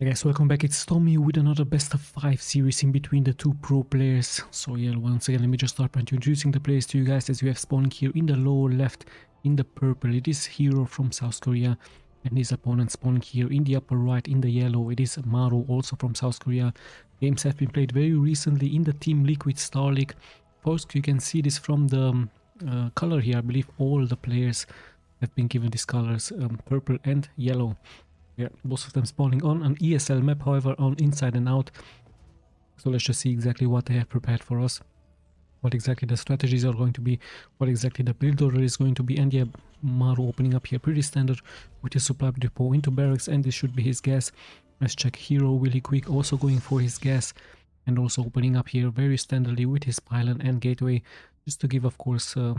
Hey guys, welcome back. It's Tommy with another best of 5 series in between the two pro players. So yeah, once again, let me just start by introducing the players to you guys. As you have spawned here in the lower left in the purple, it is Hero from South Korea, and his opponent spawning here in the upper right in the yellow, it is Maru, also from South Korea. Games have been played very recently in the Team Liquid Star League. First, you can see this from the color here. I believe all the players have been given these colors, purple and yellow. Yeah, both of them spawning on an ESL map, however, on Inside and Out. So let's just see exactly what they have prepared for us, what exactly the strategies are going to be, what exactly the build order is going to be. And yeah, Maru opening up here pretty standard with his supply depot into barracks, and this should be his gas. Let's check Hero really quick, also going for his gas, and also opening up here very standardly with his pylon and gateway, just to give, of course, a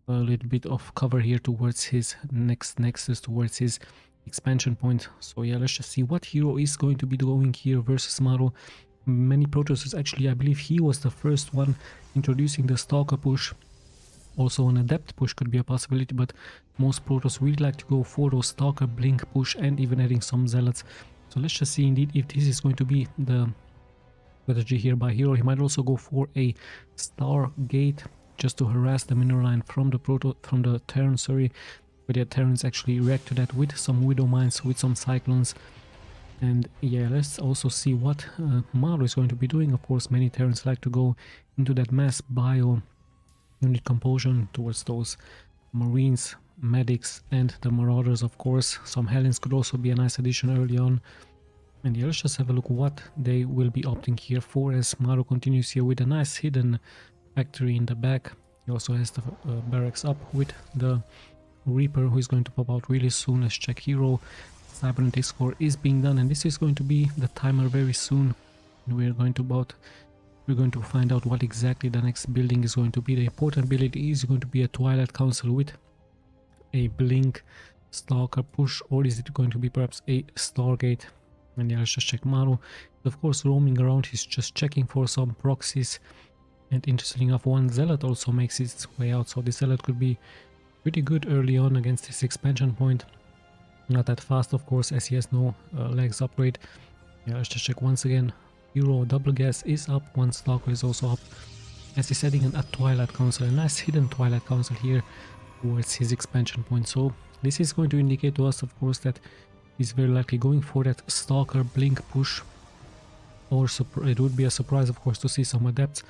little bit of cover here towards his next nexus, towards his expansion point. So yeah, let's just see what Hero is going to be doing here versus Maru. Many Protoss, actually, I believe he was the first one introducing the Stalker push. Also an Adept push could be a possibility, but most Protoss really like to go for those Stalker blink push and even adding some Zealots. So let's just see indeed if this is going to be the strategy here by Hero. He might also go for a Star Gate just to harass the mineral line from the Terran, sorry. But yeah, Terrans actually react to that with some Widow Mines, with some Cyclones. And yeah, let's also see what Maru is going to be doing. Of course, many Terrans like to go into that mass bio unit composition towards those Marines, Medics, and the Marauders, of course. Some Hellions could also be a nice addition early on. And yeah, let's just have a look what they will be opting here for, as Maru continues here with a nice hidden factory in the back. He also has the barracks up with the Reaper, who is going to pop out really soon. Let's check Hero. Cybernetic score is being done, and this is going to be the timer very soon. We're going to find out what exactly the next building is going to be. The important build is going to be a Twilight Council with a Blink Stalker push, or is it going to be perhaps a Stargate? And yeah, let's just check Maru. Of course, roaming around, he's just checking for some proxies, and interestingly enough, one Zealot also makes its way out, so the Zealot could be pretty good early on against this expansion point. Not that fast, of course, as he has no legs upgrade. Yeah, let's just check once again. Hero double gas is up, one Stalker is also up, as he's setting a Twilight Council, a nice hidden Twilight Council here towards his expansion point. So this is going to indicate to us, of course, that he's very likely going for that Stalker blink push. Or it would be a surprise, of course, to see some Adepts,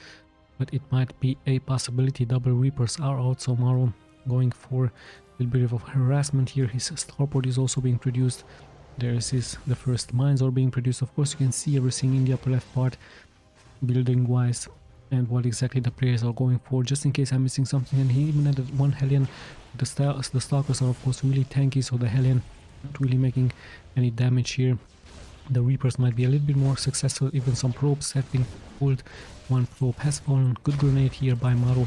but it might be a possibility. Double Reapers are out, so Maru going for a little bit of harassment here. His starport is also being produced. There is the first mines are being produced. Of course, you can see everything in the upper left part, building wise, and what exactly the players are going for, just in case I'm missing something. And he even added one Hellion. The Stalkers are, of course, really tanky, so the Hellion not really making any damage here. The Reapers might be a little bit more successful. Even some probes have been pulled. One probe has fallen. Good grenade here by Maru.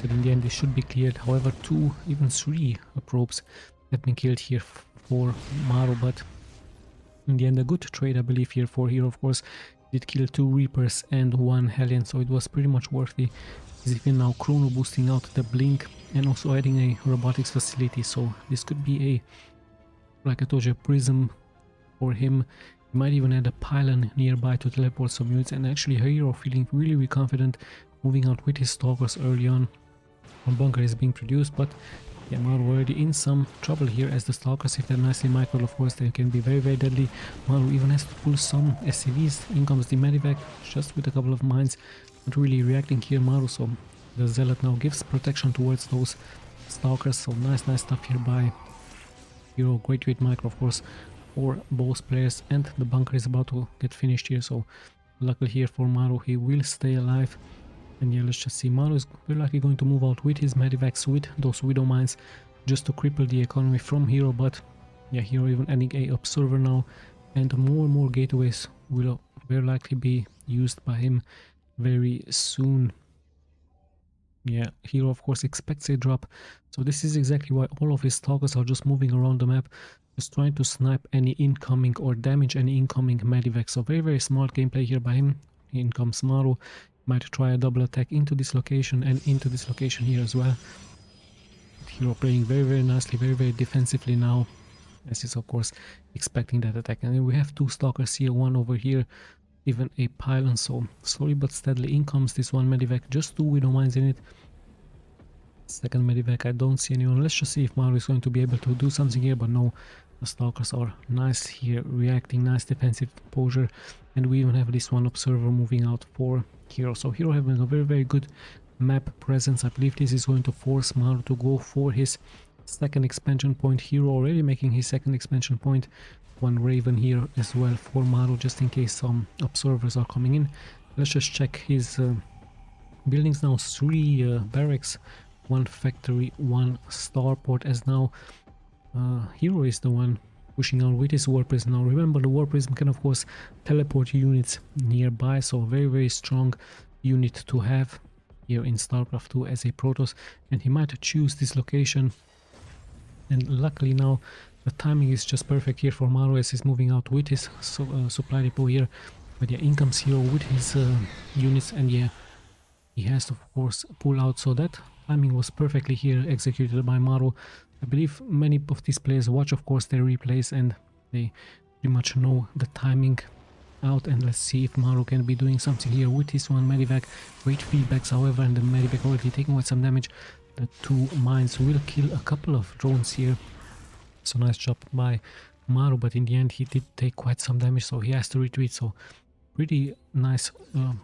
But in the end, this should be cleared. However, 2, even 3 probes have been killed here for Maru. But in the end, a good trade, I believe, here for Hero. Of course, did kill 2 Reapers and 1 Hellion, so it was pretty much worthy. He's even now chrono boosting out the Blink and also adding a robotics facility. So this could be a, like I told you, a prism for him. He might even add a pylon nearby to teleport some units. And actually, Hero feeling really confident, moving out with his Stalkers early on. One bunker is being produced, but yeah, Maru already in some trouble here, as the Stalkers, if they're nicely microed, of course, they can be very deadly. Maru even has to pull some SCVs. In comes the Medivac, just with a couple of mines, not really reacting here, Maru. So the Zealot now gives protection towards those Stalkers. So nice stuff here by Hero. Great micro, of course, for both players, and the bunker is about to get finished here. So luckily here for Maru, he will stay alive. And yeah, let's just see. Maru is very likely going to move out with his Medivacs, with those Widow Mines, just to cripple the economy from Hero. But yeah, Hero even adding a Observer now, and more gateways will very likely be used by him very soon. Yeah, Hero, of course, expects a drop. So this is exactly why all of his Stalkers are just moving around the map, just trying to snipe any incoming or damage any incoming Medivac. So very smart gameplay here by him. In comes Maru. Might try a double attack into this location and into this location here as well. Hero playing very nicely, very defensively now. as he's of course expecting that attack. And then we have two stalkers here, one over here, even a pylon. So slowly but steadily in comes this one medivac, just two widow mines in it. Second medivac, I don't see anyone. Let's just see if Maru is going to be able to do something here, but no, the stalkers are nice here, reacting, nice defensive posture. And we even have this one observer moving out for Hero. So Hero having a very good map presence. I believe this is going to force Maru to go for his second expansion point. Hero already making his second expansion point. One Raven here as well for Maru, just in case some observers are coming in. Let's just check his buildings now. 3 barracks, 1 factory, 1 starport, as now Hero is the one pushing out with his War Prism. Now remember, the War Prism can of course teleport units nearby, so a very strong unit to have here in StarCraft 2 as a Protoss, and he might choose this location. And luckily now the timing is just perfect here for Maru as he's moving out with his supply depot here. But yeah, in comes Hero with his units, and yeah, he has to of course pull out. So that timing was perfectly here executed by Maru. I believe many of these players watch of course their replays and they pretty much know the timing out. And let's see if Maru can be doing something here with this one medivac. Great feedbacks however, and the medivac already taking away some damage. The 2 mines will kill a couple of drones here. So nice job by Maru, but in the end he did take quite some damage, so he has to retreat. So pretty nice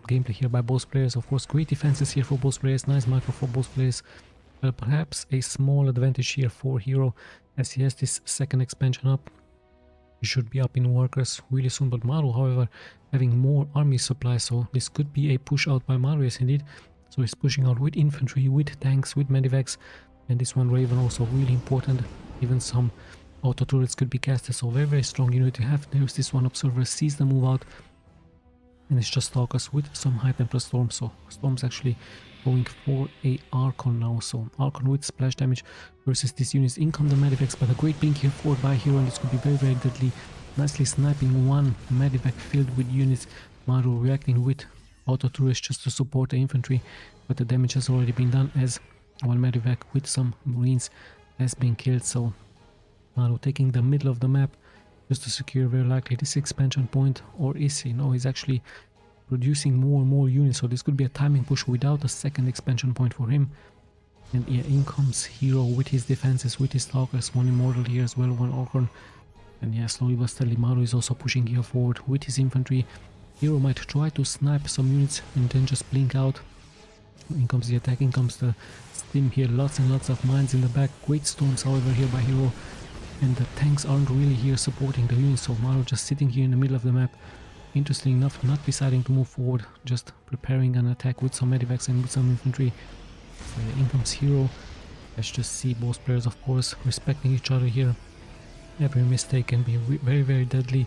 gameplay here by both players. Of course, great defenses here for both players, nice micro for both players. Perhaps a small advantage here for Hero as he has this second expansion up. He should be up in workers really soon, but Maru however having more army supply, so this could be a push out by Maru, yes indeed. So he's pushing out with infantry, with tanks, with medivacs, and this one Raven also really important. Even some auto turrets could be casted, so very strong unit to have. There's this one observer, sees the move out, and it's just stalkers with some high temperature storms. So storms actually going for a Archon now, so Archon with splash damage versus this unit's income the medivacs, but a great blink here forward by Hero, and this could be very deadly. Nicely sniping one medivac filled with units. Maru reacting with auto turrets just to support the infantry, but the damage has already been done as one medivac with some marines has been killed. So Maru taking the middle of the map just to secure very likely this expansion point. Or is he? No, he's actually producing more and more units, so this could be a timing push without a second expansion point for him. And yeah, in comes Hero with his defenses, with his stalkers, one immortal here as well, one Archon. And yeah, slowly but steadily Maru is also pushing here forward with his infantry. Hero might try to snipe some units and then just blink out. In comes the attack, in comes the stim here, lots and lots of mines in the back. Great storms however here by Hero, and the tanks aren't really here supporting the units, so Maru just sitting here in the middle of the map. Interestingly enough, not deciding to move forward, just preparing an attack with some medivacs and with some infantry. So in comes Hero. Let's just see both players of course respecting each other here. Every mistake can be very deadly.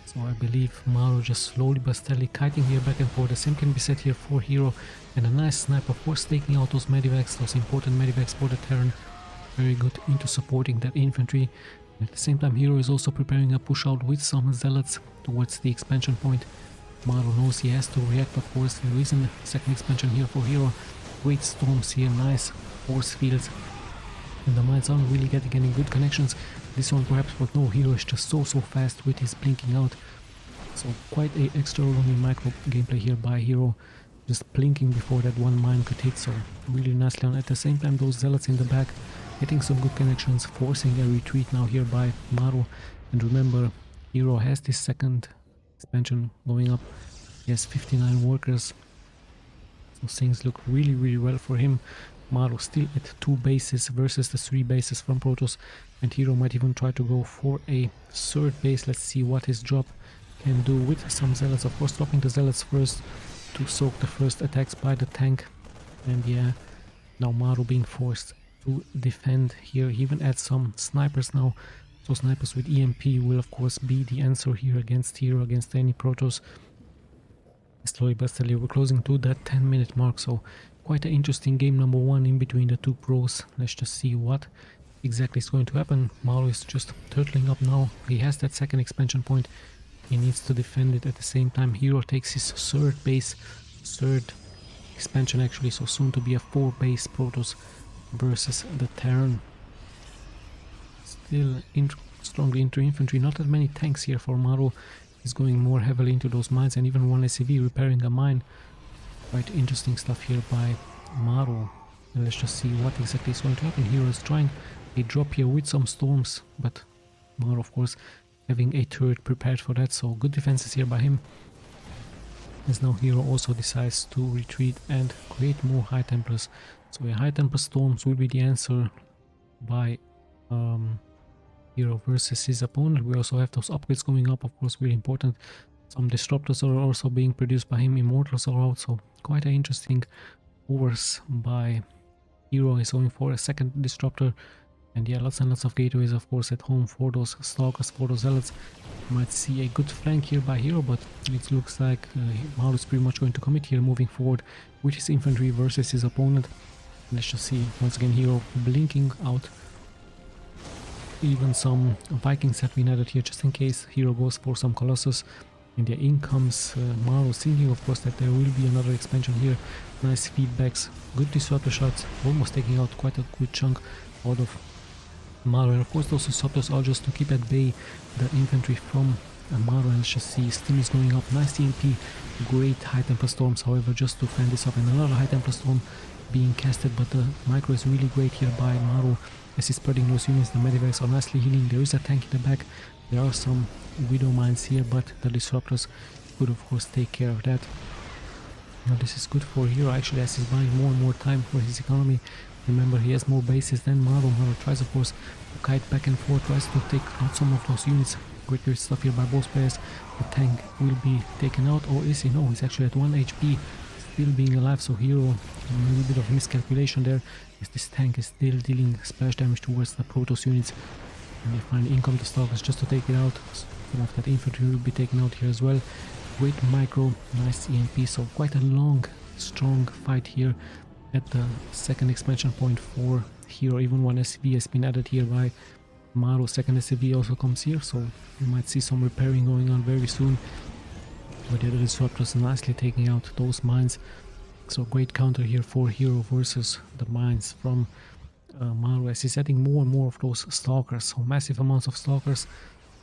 So I believe Maru just slowly but steadily kiting here back and forth. The same can be said here for Hero, and a nice snipe of course taking out those medivacs, those important medivacs for the Terran. Very good into supporting that infantry. At the same time Hero is also preparing a push out with some zealots towards the expansion point. Maru knows he has to react of course. There isn't a second expansion here for Hero. Great storms here, nice force fields, and the mines aren't really getting any good connections. This one perhaps, but no, Hero is just so fast with his blinking out. So quite a extraordinary micro gameplay here by Hero, just blinking before that one mine could hit, so really nicely on. At the same time those zealots in the back getting some good connections, forcing a retreat now here by Maru. And remember, Hero has this second expansion going up. He has 59 workers, so things look really well for him. Maru still at 2 bases versus the 3 bases from Protoss, and Hero might even try to go for a 3rd base. Let's see what his drop can do with some zealots, of course dropping the zealots first to soak the first attacks by the tank. And yeah, now Maru being forced to defend here. He even adds some snipers now, so snipers with EMP will of course be the answer here against Hero, against any Protoss. Slowly but steadily we're closing to that 10-minute mark, so quite an interesting game number 1 in between the two pros. Let's just see what exactly is going to happen. Maru is just turtling up now. He has that second expansion point. He needs to defend it. At the same time Hero takes his 3rd base, 3rd expansion actually, so soon to be a 4 base Protoss versus the Terran. Still strongly into infantry. Not that many tanks here for Maru. He's going more heavily into those mines, and even one SCV repairing a mine. Quite interesting stuff here by Maru. And let's just see what exactly is going to happen. Hero is trying a drop here with some storms, but Maru, of course, having a turret prepared for that, so good defenses here by him. As now Hero also decides to retreat and create more High Templars. So a High Templar Storms will be the answer by Hero versus his opponent. We also have those upgrades going up, of course, very important. Some disruptors are also being produced by him, immortals are out, so quite an interesting force by Hero. Is going for a second disruptor, and yeah, lots and lots of gateways, of course, at home for those stalkers, for those zealots. You might see a good flank here by Hero, but it looks like Maru is pretty much going to commit here, moving forward with his infantry versus his opponent. Let's just see, once again, Hero blinking out even some Vikings have been added here just in case Hero goes for some Colossus. And yeah, in comes Maru, thinking of course that there will be another expansion here. Nice feedbacks, good disruptor shots, almost taking out quite a good chunk out of Maru. And of course those disruptors are just to keep at bay the infantry from Maru. And let's just see, steam is going up, nice TMP, great High Templar Storms, however, just to fan this up, and another High Templar Storm being casted, but the micro is really great here by Maru as he's spreading those units. The medivacs are nicely healing, there is a tank in the back, there are some Widow mines here, but the disruptors could of course take care of that. Now this is good for Hero actually, as he's buying more and more time for his economy. Remember, he has more bases than Maru. Maru tries of course to kite back and forth, tries to take out some of those units. Great stuff here by both players. The tank will be taken out, or is he? No, he's actually at 1 HP, still being alive, so Hero, a little bit of miscalculation there, as this tank is still dealing splash damage towards the Protoss units. And they finally income the stalkers just to take it out. Some of that infantry will be taken out here as well. Great micro, nice EMP, so quite a long, strong fight here at the second expansion point for Hero. Even one SCV has been added here by Maru. Second SCV also comes here, so you might see some repairing going on very soon. But the other disruptors nicely taking out those mines. So great counter here for Hero versus the mines from Maru, as he's adding more and more of those stalkers. So massive amounts of stalkers.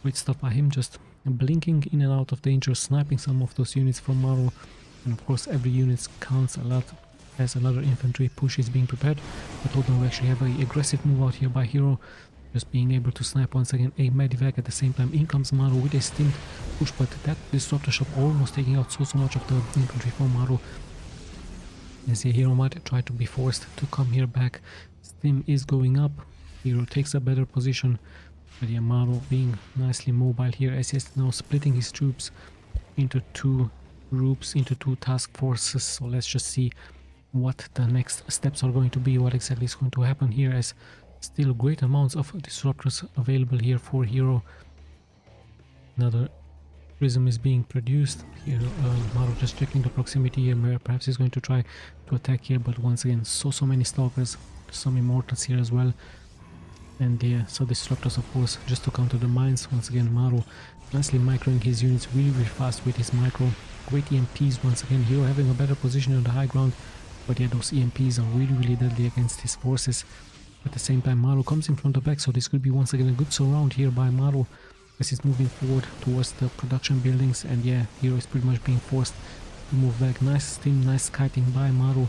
Great stuff by him, just blinking in and out of danger, sniping some of those units from Maru. And of course every unit counts a lot as another infantry push is being prepared. But although we actually have an aggressive move out here by Hero, just being able to snipe once again a medivac at the same time. In comes Maru with a stimmed push, but that disruptor shot almost taking out so much of the infantry from Maru. As the Hero might try to be forced to come here back. Stim is going up, Hero takes a better position, but yeah, Maru being nicely mobile here as he is now splitting his troops into two groups, into two task forces. So let's just see what the next steps are going to be, what exactly is going to happen here, as still great amounts of disruptors available here for Hero. Another prism is being produced here. Maru just checking the proximity here, perhaps he's going to try to attack here, but once again so many stalkers, some immortals here as well. And yeah, so disruptors of course just to counter the mines. Once again Maru nicely microing his units really fast with his micro. Great EMPs once again, Hero having a better position on the high ground, but yeah, those EMPs are really deadly against his forces. At the same time Maru comes in from the back, so this could be once again a good surround here by Maru as he's moving forward towards the production buildings. And yeah, Hero is pretty much being forced to move back. Nice steam, nice kiting by Maru.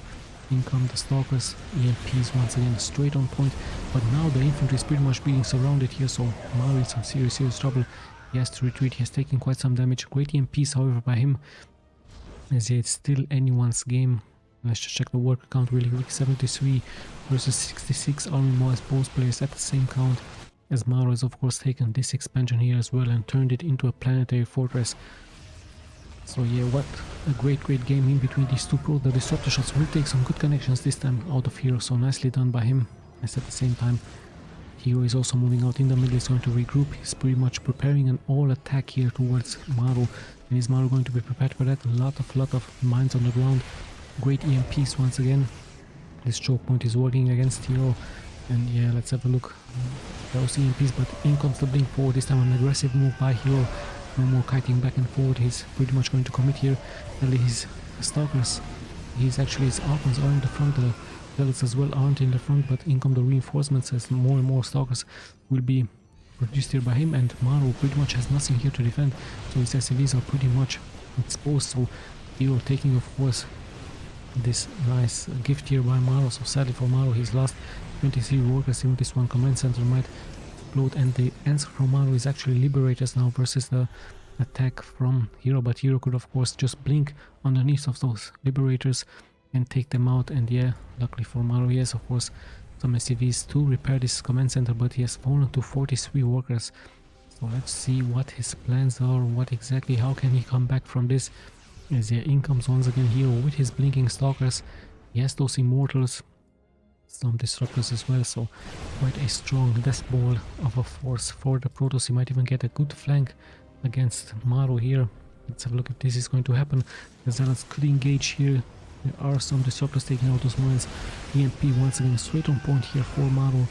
In come the stalkers, EMPs once again straight on point, but now the infantry is pretty much being surrounded here, so Maru is in serious trouble. He has to retreat, he has taken quite some damage. Great EMPs however by him, as yeah, it's still anyone's game. Let's just check the worker count really quick. 73 versus 66 army-wise, both players at the same count, as Maru has of course taken this expansion here as well and turned it into a planetary fortress. So yeah, what a great game in between these two pros. The disruptor shots will take some good connections this time out of Hero, so nicely done by him. As at the same time Hero is also moving out in the middle, he's going to regroup, he's pretty much preparing an all attack here towards Maru. And is Maru going to be prepared for that? A lot of mines on the ground. Great EMPs once again. This choke point is working against Hero. And yeah, let's have a look. Those EMPs, but in comes the blink forward, this time an aggressive move by Hero. No more kiting back and forward, he's pretty much going to commit here. Only his stalkers, his archons are in the front, the zealots as well aren't in the front, but in come the reinforcements as more and more stalkers will be produced here by him, and Maru pretty much has nothing here to defend, so his SCVs are pretty much exposed. So Hero taking, of course, this nice gift here by Maru. So sadly for Maru, his last 23 workers, even this one command center might explode, and the answer from Maru is actually Liberators now versus the attack from Hero, but Hero could of course just blink underneath of those Liberators and take them out. And yeah, luckily for Maru, he has of course some SCVs to repair this command center, but he has fallen to 43 workers. So let's see what his plans are, what exactly, how can he come back from this, as yeah, in comes once again Hero with his blinking stalkers. He has those immortals, some disruptors as well, so quite a strong death ball of a force for the Protoss. He might even get a good flank against Maru here. Let's have a look if this is going to happen. The Zealots could engage here. There are some disruptors taking out those mines. EMP once again straight on point here for Maru.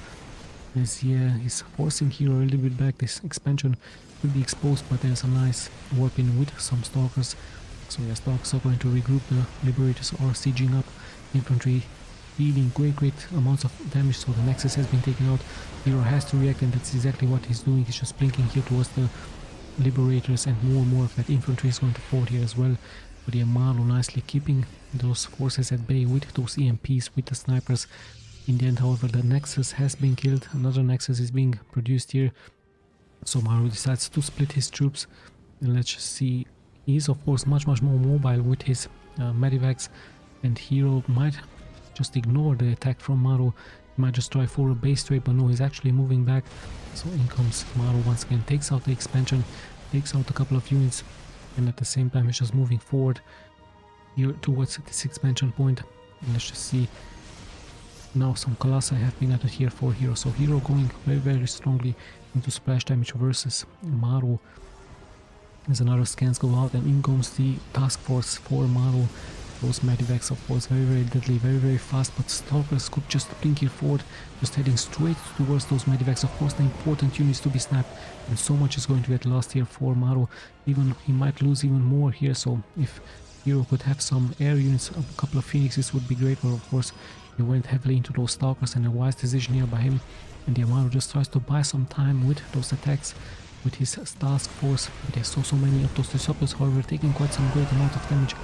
As yeah, he's forcing Hero a little bit back. This expansion will be exposed, but there's a nice warp in with some stalkers. So yeah, stalkers are going to regroup. The Liberators are sieging up. Infantry dealing great amounts of damage, so the Nexus has been taken out. Hero has to react, and that's exactly what he's doing. He's just blinking here towards the Liberators, and more of that infantry is going to fall here as well. But yeah, Maru nicely keeping those forces at bay with those EMPs, with the snipers. In the end, however, the Nexus has been killed. Another Nexus is being produced here. So Maru decides to split his troops. And let's just see. He's of course much more mobile with his medivacs, and Hero might just ignore the attack from Maru. He might just try for a base trade, but no, he's actually moving back. So in comes Maru once again, takes out the expansion, takes out a couple of units, and at the same time he's just moving forward here towards this expansion point. And let's just see. Now some Colossi have been added here for Hero. So Hero going very strongly into splash damage versus Maru. As another scans go out, and in comes the task force for Maru. Those medivacs of course very deadly, very fast, but stalkers could just blink here forward, just heading straight towards those medivacs. Of course the important units to be snapped, and so much is going to get lost here for Maru. Even he might lose even more here, so if Hero could have some air units, a couple of Phoenixes would be great, but of course he went heavily into those stalkers, and a wise decision here by him. And the Maru just tries to buy some time with those attacks with his task force, but there's so many of those disruptors, however, taking quite some great amount of damage.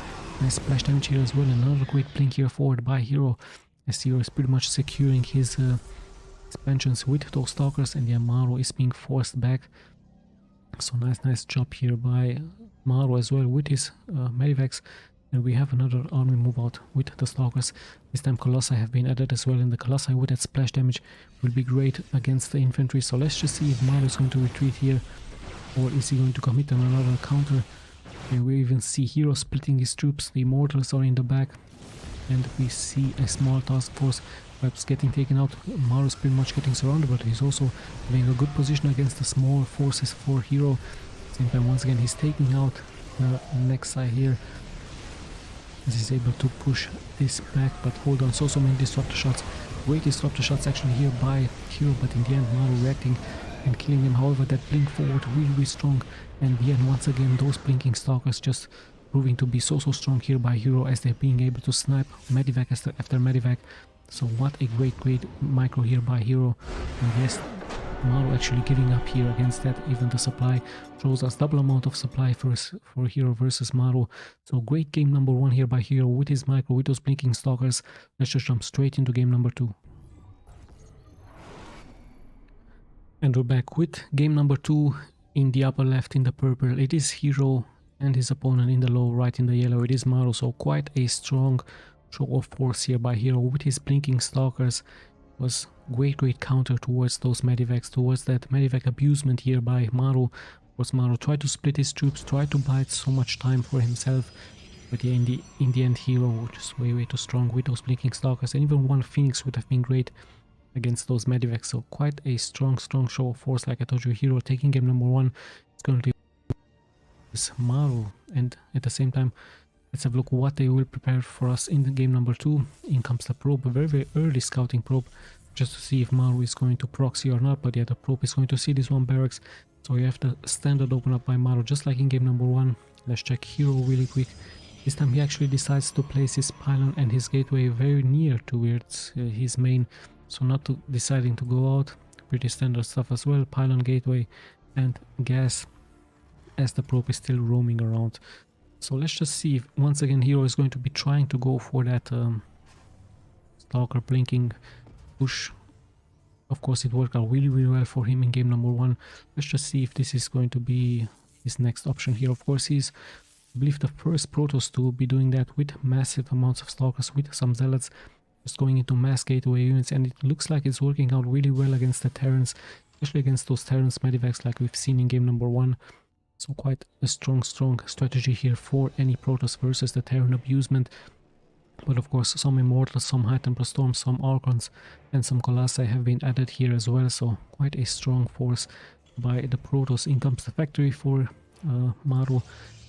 Nice splash damage here as well, and another great blink here forward by Hero, as Hero is pretty much securing his expansions with those stalkers, and the Maru is being forced back. So nice job here by Maru as well with his medivacs. And we have another army move out with the stalkers. This time Colossi have been added as well, and the Colossi with that splash damage will be great against the infantry. So let's just see if Maru is going to retreat here, or is he going to commit on another counter. And we even see Hero splitting his troops. The Immortals are in the back, and we see a small task force perhaps getting taken out. Maru is pretty much getting surrounded, but he's also having a good position against the small forces for Hero. Same time, once again, he's taking out the Nexi here. He's able to push this back, but hold on, so many disruptor shots. Great disruptor shots actually here by Hero, but in the end Maru reacting and killing him. However, that blink forward really strong, and yeah, once again those blinking stalkers just proving to be so strong here by Hero, as they're being able to snipe medivac after medivac. So what a great micro here by Hero. And yes, Maru actually giving up here against that. Even the supply shows us double amount of supply for Hero versus Maru. So great game number 1 here by Hero with his micro, with those blinking stalkers. Let's just jump straight into game number 2. And we're back with game number 2. In the upper left in the purple it is Hero, and his opponent in the low right in the yellow it is Maru. So quite a strong show of force here by Hero with his blinking stalkers. Was great counter towards those medivacs, towards that medivac abusement here by Maru. Of course, Maru tried to split his troops, tried to buy so much time for himself, but yeah, in the end Hero was just way too strong with those blinking stalkers, and even one Phoenix would have been great against those medivacs. So quite a strong show of force. Like I told you, Hero taking game number 1. It's currently Maru, and at the same time let's have a look what they will prepare for us in the game number 2. In comes the probe, a very early scouting probe, just to see if Maru is going to proxy or not. But yeah, the probe is going to see this one barracks, so you have the standard open up by Maru, just like in game number 1. Let's check Hero really quick. This time he actually decides to place his pylon and his gateway very near towards his main, so not deciding to go out, pretty standard stuff as well. Pylon gateway and gas as the probe is still roaming around. So let's just see if once again Hero is going to be trying to go for that Stalker blinking push. Of course it worked out really well for him in game number 1. Let's just see if this is going to be his next option here. Of course he's, I believe, the first Protoss to be doing that with massive amounts of Stalkers, with some Zealots, just going into mass gateway units, and it looks like it's working out really well against the Terrans, especially against those Terrans medivacs like we've seen in game number 1. So quite a strong strategy here for any Protoss versus the Terran abusement. But of course some Immortals, some High Templar Storms, some Archons and some Colossi have been added here as well, so quite a strong force by the Protoss. In comes the factory for Maru,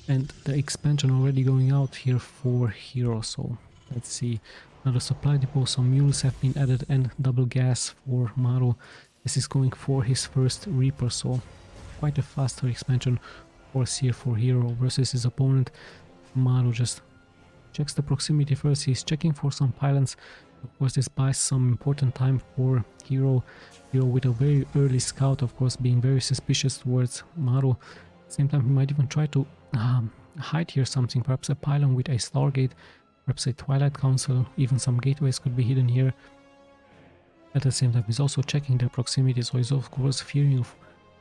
and the expansion already going out here for Hero. So let's see, another supply depot, some mules have been added and double gas for Maru. This is going for his first Reaper, so quite a faster expansion force here for Hero versus his opponent. Maru just checks the proximity first. He's checking for some pylons. Of course this buys some important time for Hero. Hero with a very early scout, of course, being very suspicious towards Maru. At the same time he might even try to hide here something, perhaps a pylon with a Stargate, perhaps a Twilight Council, even some gateways could be hidden here. At the same time he's also checking their proximity, so he's of course fearing of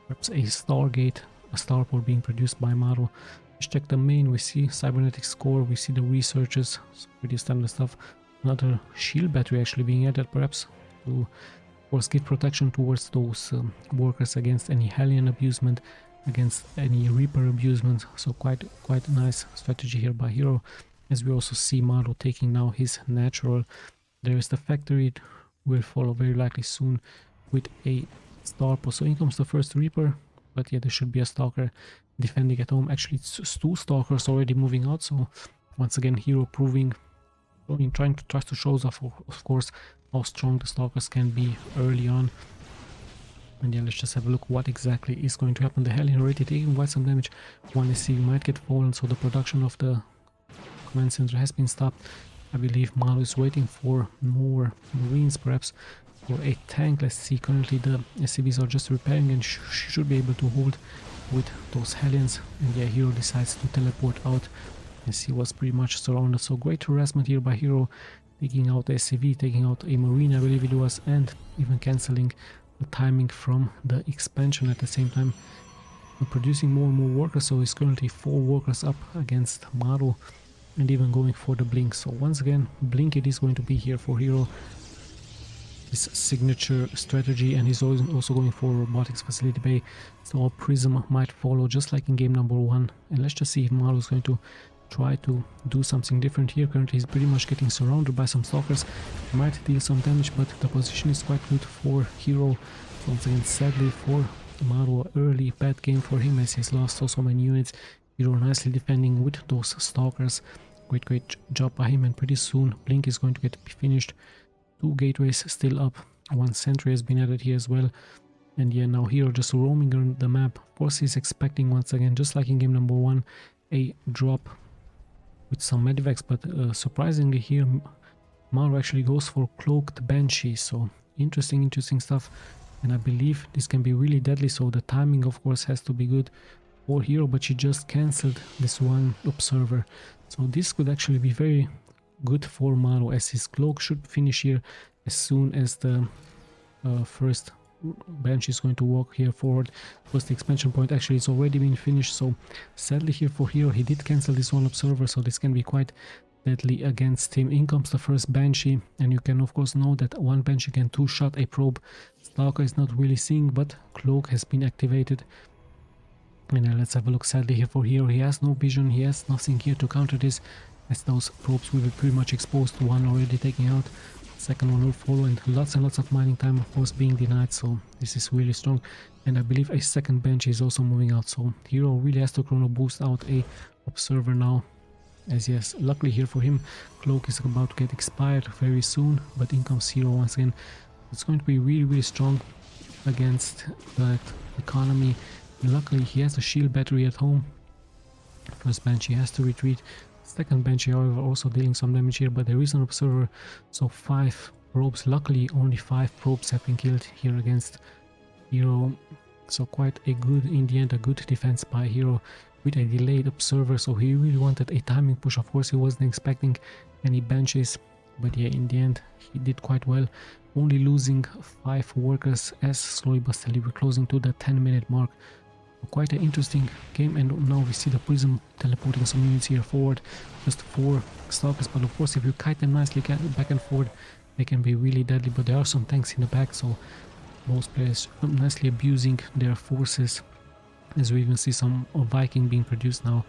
perhaps a Stargate, a starport being produced by Maru. Let's check the main. We see cybernetics core, we see the researchers, so pretty standard stuff. Another shield battery actually being added, perhaps to of course give protection towards those workers against any Hellion abusement, against any Reaper abusement. So quite a nice strategy here by Hero, as we also see Maru taking now his natural. There is the factory, it will follow very likely soon with a starport. So in comes the first Reaper, but yeah, there should be a Stalker defending at home. Actually it's 2 Stalkers already moving out, so once again Hero trying to show off, of course, how strong the Stalkers can be early on. And yeah, let's just have a look what exactly is going to happen. The Hellion already taking quite some damage. One SC might get fallen, so the production of the command center has been stopped. I believe Maru is waiting for more Marines, perhaps for a tank. Let's see, currently the SCVs are just repairing and should be able to hold with those Hellions. And yeah, Hero decides to teleport out as he was pretty much surrounded. So great harassment here by Hero, taking out the SCV, taking out a Marine, I believe it was, and even cancelling the timing from the expansion at the same time, and producing more and more workers. So he's currently 4 workers up against Maru, and even going for the blink. So once again, blink it is going to be here for Hero, his signature strategy, and he's also going for robotics facility bay. So Prism might follow just like in game number 1. And let's just see if Maru is going to try to do something different here. Currently he's pretty much getting surrounded by some Stalkers, might deal some damage, but the position is quite good for Hero. Once again, sadly for Maru, early bad game for him as he's lost so many units. Hero nicely defending with those Stalkers. Great job by him, and pretty soon blink is going to get finished. 2 gateways still up, 1 sentry has been added here as well. And yeah, now Hero just roaming around the map. Of course he's expecting once again, just like in game number 1, a drop with some medivacs, but surprisingly here Maru actually goes for Cloaked Banshee. So interesting stuff, and I believe this can be really deadly. So the timing of course has to be good for Hero, but she just cancelled this one observer, so this could actually be very good for Maru, as his cloak should finish here as soon as the first Banshee is going to walk here forward. Plus the expansion point actually it's already been finished, so sadly here for Hero he did cancel this one observer, so this can be quite deadly against him. In comes the first Banshee, and you can of course know that one Banshee can 2-shot a probe. Stalker is not really seeing, but cloak has been activated. And let's have a look. Sadly here for Hero, he has no vision, he has nothing here to counter this, as those probes will be pretty much exposed. One already taking out, second one will follow, and lots of mining time of course being denied, so this is really strong. And I believe a second Banshee is also moving out, so Hero really has to chrono boost out a observer now, as yes, luckily here for him cloak is about to get expired very soon. But in comes Hero once again. It's going to be really strong against that economy. Luckily he has a shield battery at home. First Banshee has to retreat. Second Banshee however also dealing some damage here, but there is an observer, so 5 probes. Luckily only 5 probes have been killed here against Hero. So quite a good, in the end, a good defense by Hero with a delayed observer. So he really wanted a timing push. Of course, he wasn't expecting any Banshees, but yeah, in the end, he did quite well. Only losing 5 workers as slowly but steadily we're closing to the 10-minute mark. Quite an interesting game, and now we see the Prism teleporting some units here forward. Just 4 Stalkers, but of course if you kite them nicely back and forward, they can be really deadly, but there are some tanks in the back, so most players nicely abusing their forces, as we even see some Viking being produced now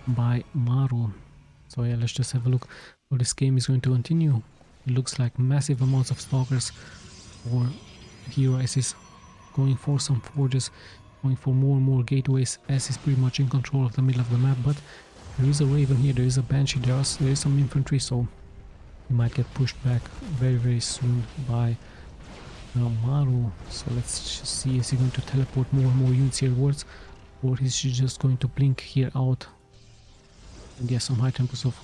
by Maru. So yeah, let's just have a look how this game is going to continue. It looks like massive amounts of Stalkers for Hero as he's going for some forges, going for more and more gateways as he's pretty much in control of the middle of the map. But there is a Raven here, there is a Banshee, there is some infantry, so he might get pushed back very soon by Maru. So let's just see, is he going to teleport more and more units here towards, or is he just going to blink here out? And yeah, some high tempos of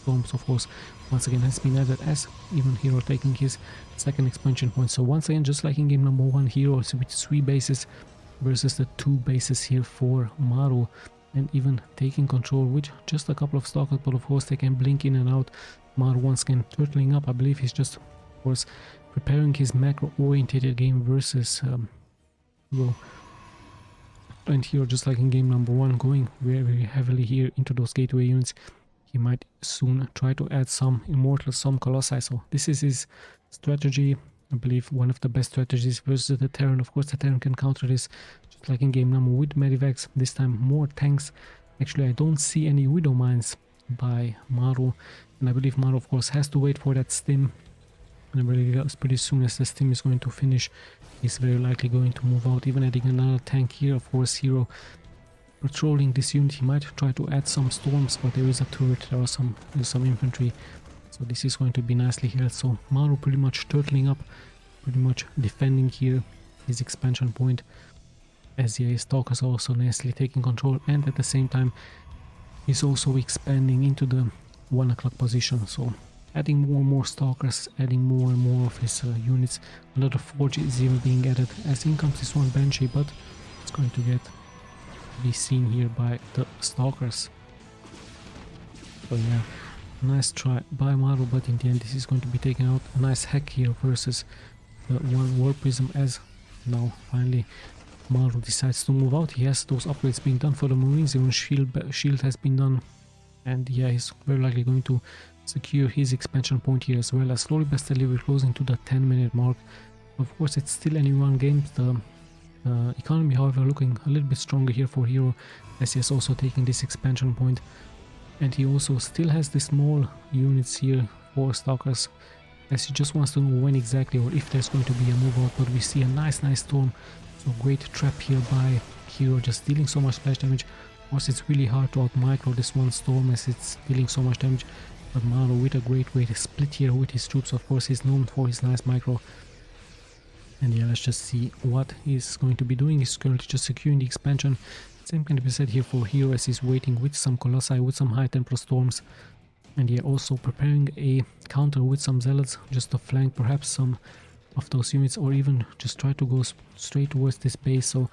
bombs, of course, once again has been added, as even Hero taking his second expansion point. So once again, just like in game number 1, Hero with 3 bases versus the 2 bases here for Maru, and even taking control with just a couple of Stalkers, but of course they can blink in and out. Maru once again turtling up. I believe he's just, of course, preparing his macro-orientated game versus Hero. And Hero, just like in game number 1, going very heavily here into those gateway units. He might soon try to add some Immortals, some Colossi, so this is his strategy. I believe one of the best strategies versus the Terran. Of course, the Terran can counter this, just like in game number with Medivacs. This time more tanks. Actually, I don't see any Widow Mines by Maru, and I believe Maru, of course, has to wait for that stim. And I believe pretty soon as the stim is going to finish, he's very likely going to move out, even adding another tank here. Of course, Hero patrolling this unit. He might try to add some storms, but there is a turret, there are some infantry, so this is going to be nicely held. So Maru pretty much turtling up, pretty much defending here his expansion point, as the Stalkers are also nicely taking control, and at the same time he's also expanding into the 1 o'clock position, so adding more and more Stalkers, adding more and more of his units. A lot of forges even being added, as in comes this 1 Banshee, but it's going to get be seen here by the Stalkers. So yeah, nice try by Maru, but in the end this is going to be taken out. A nice hack here versus the 1 War Prism, as now finally Maru decides to move out. He has those upgrades being done for the Marines, even shield has been done, and yeah, he's very likely going to secure his expansion point here as well. As slowly but steadily we're closing to the 10-minute mark. Of course, it's still any 1 game. The economy, however, looking a little bit stronger here for Hero, as he is also taking this expansion point, and he also still has the small units here for Stalkers, as he just wants to know when exactly or if there's going to be a move out. But we see a nice storm, so great trap here by Hero, just dealing so much splash damage. Of course, it's really hard to out micro this 1 storm as it's dealing so much damage, but Maru with a great way to split here with his troops. Of course, he's known for his nice micro. And yeah, let's just see what he's going to be doing. He's currently just securing the expansion. Same can be said here for Hero, as he's waiting with some Colossi, with some high tempo storms. And yeah, also preparing a counter with some Zealots, just to flank perhaps some of those units, or even just try to go straight towards this base. So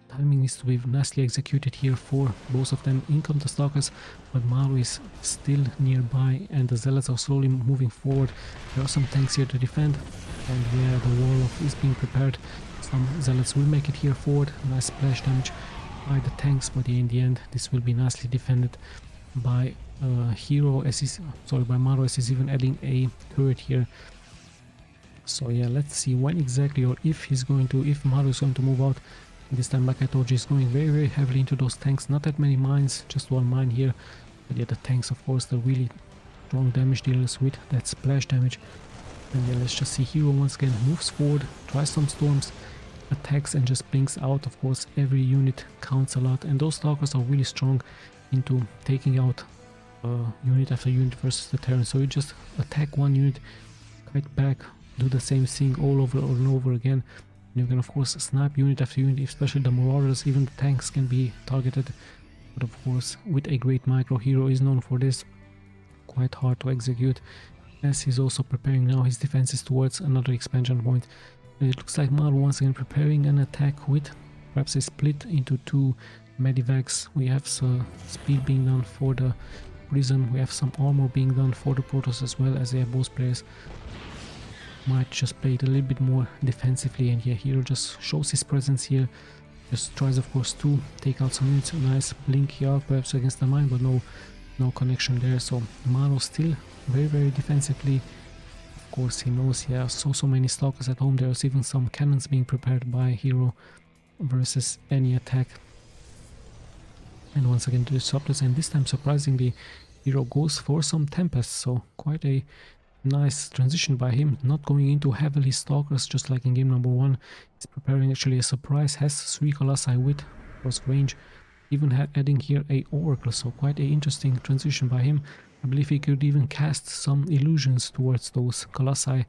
timing needs to be nicely executed here for both of them. In come the Stalkers, but Maru is still nearby, and the Zealots are slowly moving forward. There are some tanks here to defend. And yeah, the Warlock is being prepared. Some Zealots will make it here forward. Nice splash damage by the tanks, but yeah, in the end this will be nicely defended by Hero, as he's by Maru, as he's even adding a turret here. So yeah, let's see when exactly, or if Maru is going to move out. This time, like I told you, he's going very heavily into those tanks. Not that many mines, just 1 mine here. But yeah, the tanks, of course, the really strong damage dealers with that splash damage. And yeah, let's just see, Hero once again moves forward, tries some storms, attacks, and just blinks out. Of course, every unit counts a lot, and those Stalkers are really strong into taking out unit after unit versus the Terran. So you just attack 1 unit, kite back, do the same thing all over again. And you can of course snipe unit after unit, especially the Marauders. Even the tanks can be targeted, but of course with a great micro, Hero is known for this. Quite hard to execute, as he's also preparing now his defenses towards another expansion point. It looks like Maru once again preparing an attack with perhaps a split into two medivacs. We have some speed being done for the Prism, we have some armor being done for the Protoss as well, as they have both players might just play it a little bit more defensively. And yeah, Hero just shows his presence here, just tries of course to take out some units. A nice blink here perhaps against the mine, but no connection there. So Maru still very defensively. Of course he knows, yeah, so many stalkers at home. There's even some cannons being prepared by Hero versus any attack. And once again the disruptors, and this time surprisingly Hero goes for some Tempest, so quite a nice transition by him, not going into heavily stalkers just like in game number 1. He's preparing actually a surprise, has 3 Colossi with cross range, even adding here a Oracle, so quite a interesting transition by him. I believe he could even cast some illusions towards those Colossi,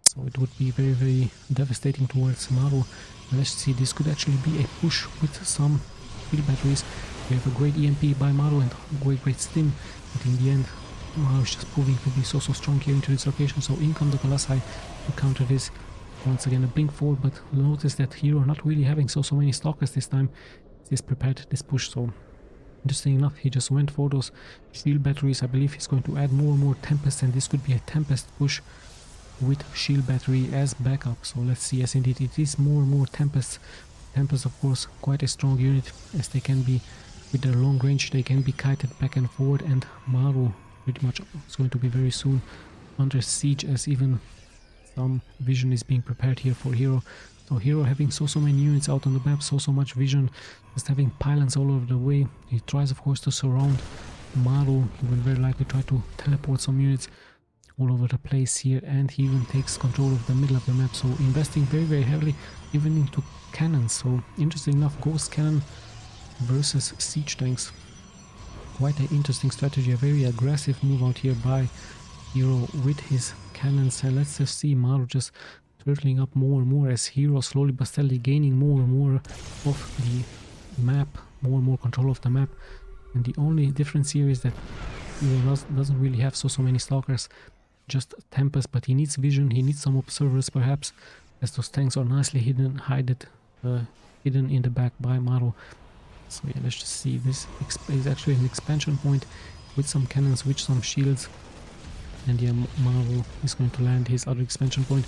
so it would be very devastating towards Maru. Let's see, this could actually be a push with some field batteries. We have a great EMP by Maru and great stim, but in the end Maru is just proving to be so strong here into this location. So in come the Colossi to counter this. Once again a blink forward, but notice that Hero not really having so many stalkers this time. He's prepared this push, so interesting enough he just went for those shield batteries. I believe he's going to add more and more Tempest, and this could be a Tempest push with shield battery as backup. So let's see, yes indeed it is more and more Tempest. Tempest of course quite a strong unit, as they can be with their long range, they can be kited back and forward, and Maru pretty much is going to be very soon under siege, as even some vision is being prepared here for Hero. So Hero having so many units out on the map, so much vision, just having pylons all over the way. He tries of course to surround Maru. He will very likely try to teleport some units all over the place here, and he even takes control of the middle of the map, so investing very heavily even into cannons. So interesting enough, Ghost Cannon versus siege tanks, quite an interesting strategy, a very aggressive move out here by Hero with his cannons. And let's just see Maru just turtling up more and more as Hero slowly but steadily gaining more and more of the map, more and more control of the map. And the only difference here is that Hero doesn't really have so many stalkers, just Tempest, but he needs vision, he needs some observers perhaps, as those tanks are nicely hidden in the back by Maru. So yeah, let's just see, this is actually an expansion point with some cannons, with some shields, and yeah, Maru is going to land his other expansion point.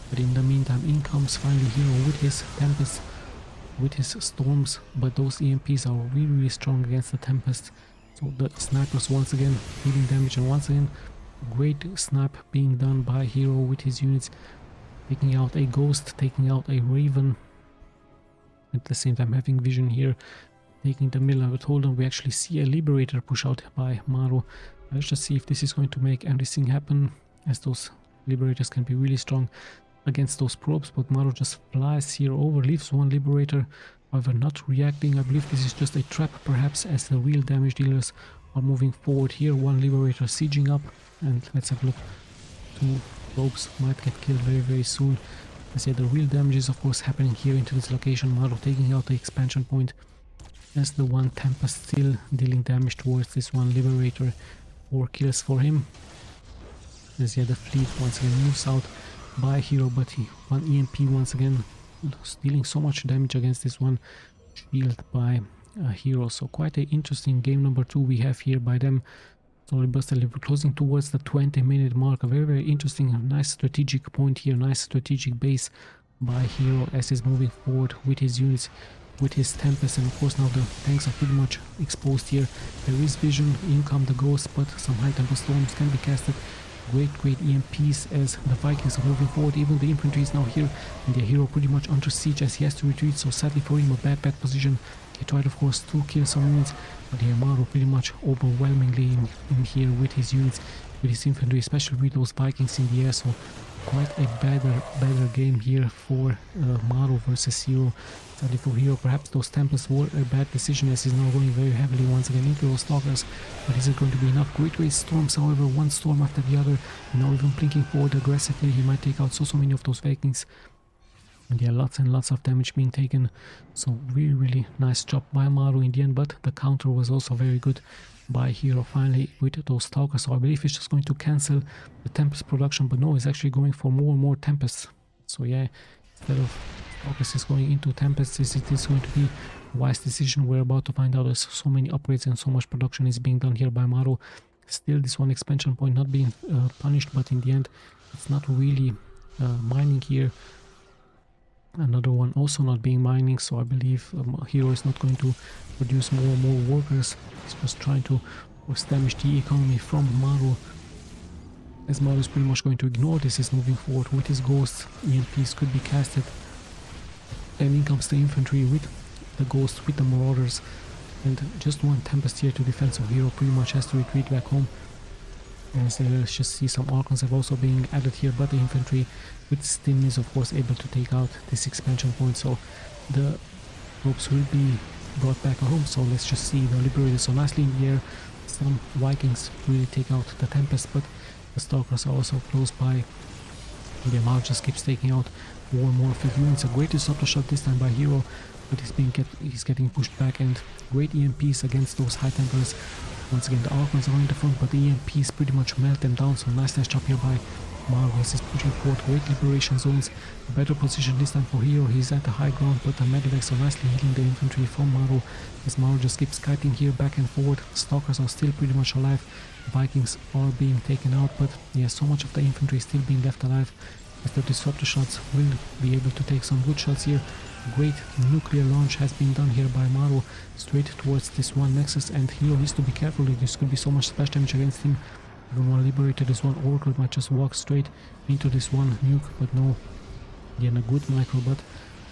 But in the meantime, in comes finally Hero with his Tempest, with his storms, but those EMPs are really strong against the Tempest. So the snipers once again dealing damage, and once again great snipe being done by Hero with his units, taking out a Ghost, taking out a Raven, at the same time having vision here, taking the middle. I told them we actually see a Liberator push out by Maru. Let's just see if this is going to make everything happen, as those Liberators can be really strong against those probes. But Maru just flies here over, leaves one Liberator, however not reacting. I believe this is just a trap perhaps, as the real damage dealers are moving forward here. One Liberator sieging up, and let's have a look. 2 probes might get killed very soon. I say the real damage is of course happening here into this location. Maru taking out the expansion point, as the one Tempest still dealing damage towards this one Liberator. 4 kills for him, as yeah, the fleet once again moves out by Hero, but one EMP once again dealing so much damage against this one shield by Hero. So quite an interesting game number 2 we have here by them. Slowly but steadily we're closing towards the 20-minute mark. A very interesting, nice strategic point here, nice strategic base by Hero as he's moving forward with his units, with his Tempest, and of course now the tanks are pretty much exposed here. There is vision, in come the Ghosts, but some high tempo storms can be casted. Great EMPs as the Vikings are moving forward. Even the infantry is now here, and the Hero pretty much under siege as he has to retreat, so sadly for him a bad position. He tried of course to kill some units, but here Maru pretty much overwhelmingly in here with his units, with his infantry, especially with those Vikings in the air. So quite a better game here for Maru versus Hero. Sadly for Hero, perhaps those Tempests were a bad decision, as he's now going very heavily once again into those Stalkers. But is it going to be enough? Great storms, however, one storm after the other, now even blinking forward aggressively. He might take out so many of those Vikings. And yeah, lots and lots of damage being taken. So really nice job by Maru in the end, but the counter was also very good by Hero finally with those Stalkers. So I believe he's just going to cancel the Tempest production, but no, he's actually going for more and more Tempests. So yeah, he's instead of focus is going into Tempest. Is it is going to be a wise decision? We're about to find out. There's so many upgrades and so much production is being done here by Maru. Still this one expansion point not being punished, but in the end it's not really mining here. Another one also not being mining, so I believe Hero is not going to produce more and more workers. He's just trying to damage the economy from Maru, as Maru is pretty much going to ignore this. Is moving forward with his ghosts. EMPs could be casted, and in comes the infantry with the ghosts, with the marauders, and just one Tempest here to defend, so Hero pretty much has to retreat back home. And let's just see some Archons have also been added here, but the infantry with Stim is of course able to take out this expansion point, so the troops will be brought back home. So let's just see the Liberators so nicely in the air. Some Vikings really take out the Tempest, but the Stalkers are also close by. The Maru just keeps taking out more and more of his units. A great disruptor shot this time by Hero, but he's getting pushed back, and great EMPs against those High Templars. Once again the Archons are in the front, but the EMPs pretty much melt them down, so nice job here by Maru as he's pushing forward. Great liberation zones, a better position this time for Hero. He's at the high ground, but the medivacs are nicely healing the infantry from Maru, as Maru just keeps kiting here back and forward. Stalkers are still pretty much alive. Vikings are being taken out, but yeah, so much of the infantry is still being left alive, as the disruptor shots will be able to take some good shots here. Great nuclear launch has been done here by Maru straight towards this one Nexus, and Hero needs to be careful. This could be so much splash damage against him. Even one Liberator, this one Oracle might just walk straight into this one nuke, but no. Again, a good micro, but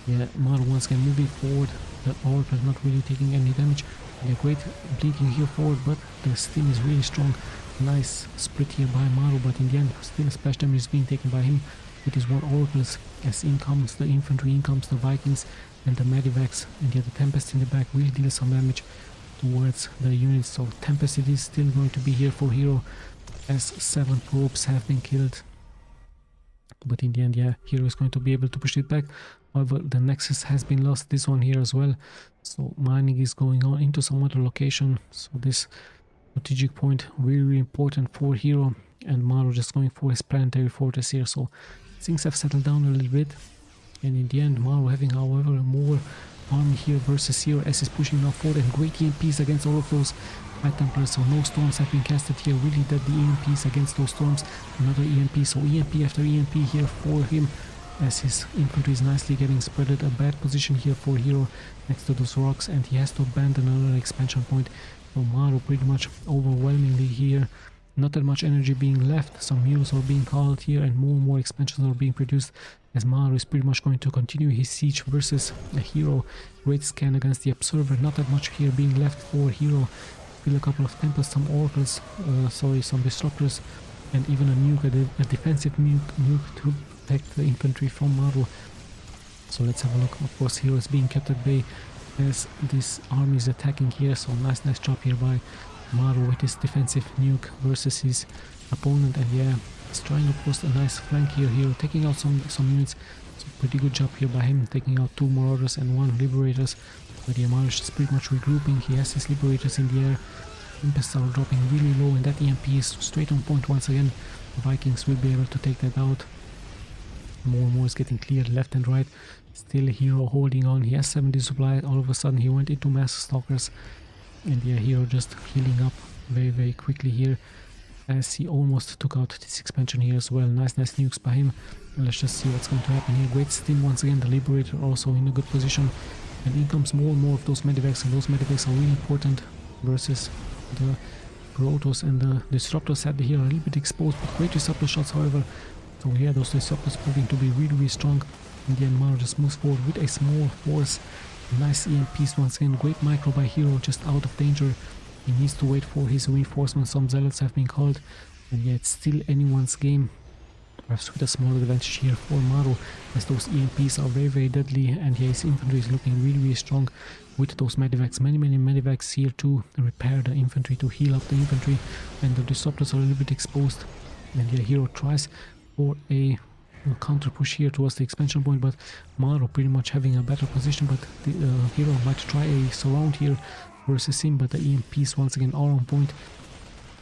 yeah, Maru once again moving forward. The Oracle not really taking any damage. Yeah, great bleeding here forward, but the Stim is really strong. Nice split here by Maru, but in the end still splash damage is being taken by him with his one Oracles, as in comes the infantry, in comes the Vikings and the medivacs, and yet the Tempest in the back will deal some damage towards the units. So Tempest it is still going to be here for Hero, as 7 probes have been killed, but in the end, yeah, Hero is going to be able to push it back. However, the Nexus has been lost, this one here as well, so mining is going on into some other location. So this strategic point really important for Hero, and Maru just going for his planetary fortress here. So things have settled down a little bit, and in the end Maru having however more army here versus Hero as he's pushing now forward, and great EMPs against all of those High Templars. So no storms have been casted here, really deadly EMPs against those storms. Another EMP, so EMP after EMP here for him, as his infantry is nicely getting spreaded. A bad position here for Hero next to those rocks, and he has to abandon another expansion point. So Maru pretty much overwhelmingly here. Not that much energy being left, some mules are being called here, and more expansions are being produced, as Maru is pretty much going to continue his siege versus a Hero. Great scan against the Observer, not that much here being left for Hero. Still a couple of Tempests, some Oracles, some Disruptors, and even a nuke, a defensive nuke to protect the infantry from Maru. So let's have a look. Of course Hero is being kept at bay as this army is attacking here, so nice job here by Maru with his defensive nuke versus his opponent. And yeah, he's trying to post a nice flank here, Hero taking out some units. So pretty good job here by him, taking out 2 Marauders and 1 Liberators. But yeah, Maru is pretty much regrouping. He has his Liberators in the air. Tempests are dropping really low, and that EMP is straight on point once again. The Vikings will be able to take that out. More and more is getting cleared left and right. Still Hero holding on. He has 70 supply. All of a sudden he went into mass Stalkers. And yeah, Hero just healing up very quickly here, as he almost took out this expansion here as well. Nice nukes by him. And let's just see what's going to happen here. Great Stim once again. The Liberator also in a good position. And in comes more and more of those medivacs, and those medivacs are really important versus the Protoss, and the Disruptors had here a little bit exposed, but great disruptor shots however. So yeah, those Disruptors proving to be really strong. In the end, Maru just moves forward with a small force. Nice EMPs once again. Great micro by Hero, just out of danger. He needs to wait for his reinforcements. Some Zealots have been called, and yeah, it's still anyone's game. Perhaps with a small advantage here for Maru, as those EMPs are very deadly, and yeah, his infantry is looking really strong with those medivacs. Many medivacs here to repair the infantry, to heal up the infantry, and the Disruptors are a little bit exposed. And yeah, Hero tries for a counter push here towards the expansion point, but Maru pretty much having a better position. But the Hero might try a surround here versus him, but the EMPs once again are on point.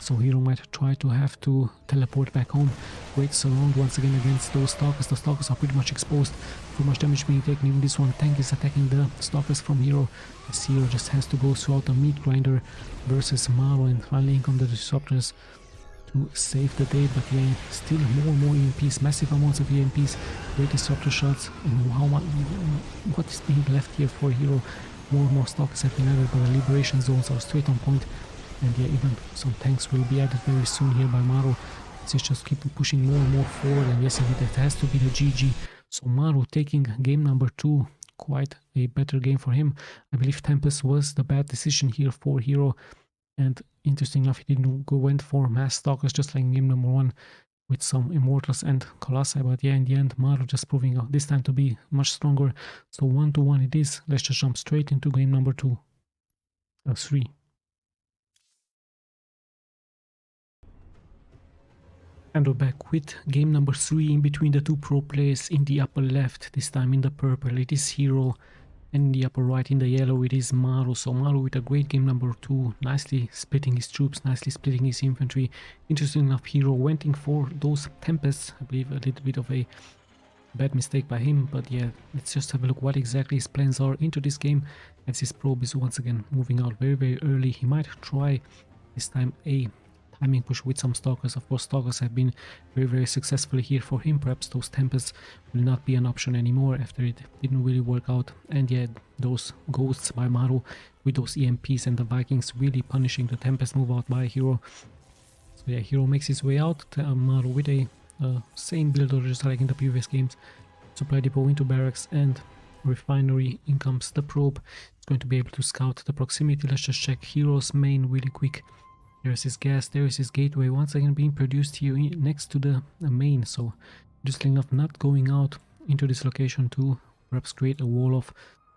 So Hero might try to have to teleport back home. Great surround once again against those Stalkers. The Stalkers are pretty much exposed. Too much damage being taken. Even this one tank is attacking the Stalkers from Hero. This Hero just has to go throughout the meat grinder versus Maru and finally income the disruptors to save the day. But yeah, still more EMPs, massive amounts of EMPs, great disruptor shots. And what is being left here for Hero? More Stalkers have been added, but the liberation zones are straight on point. And yeah, even some tanks will be added very soon here by Maru. Let's just keep pushing more and more forward, and yes indeed, that has to be the GG. So Maru taking game number 2, quite a better game for him. I believe Tempest was the bad decision here for Hero, and interesting enough, he went for mass Stalkers just like in game number 1 with some Immortals and Colossi, but yeah, in the end, Maru just proving out this time to be much stronger. So 1-1 it is. Let's just jump straight into game number 3. And we're back with game number 3 in between the two pro players. In the upper left, this time in the purple, it is Hero, and in the upper right, in the yellow, it is Maru. So Maru with a great game number 2, nicely splitting his troops, nicely splitting his infantry. Interesting enough, Hero went in for those Tempests. I believe a little bit of a bad mistake by him, but yeah, let's just have a look what exactly his plans are into this game, as his probe is once again moving out very early. He might try this time a timing push with some Stalkers. Of course, Stalkers have been very successful here for him. Perhaps those Tempests will not be an option anymore after it didn't really work out. And yeah, those Ghosts by Maru with those EMPs and the Vikings really punishing the Tempest move out by Hero. So yeah, Hero makes his way out. Maru with a same build order just like in the previous games. Supply depot into barracks and refinery. In comes the probe. It's going to be able to scout the proximity. Let's just check Hero's main really quick. There's his gas, there is his gateway once again being produced here next to the main. So just enough not going out into this location to perhaps create a wall of,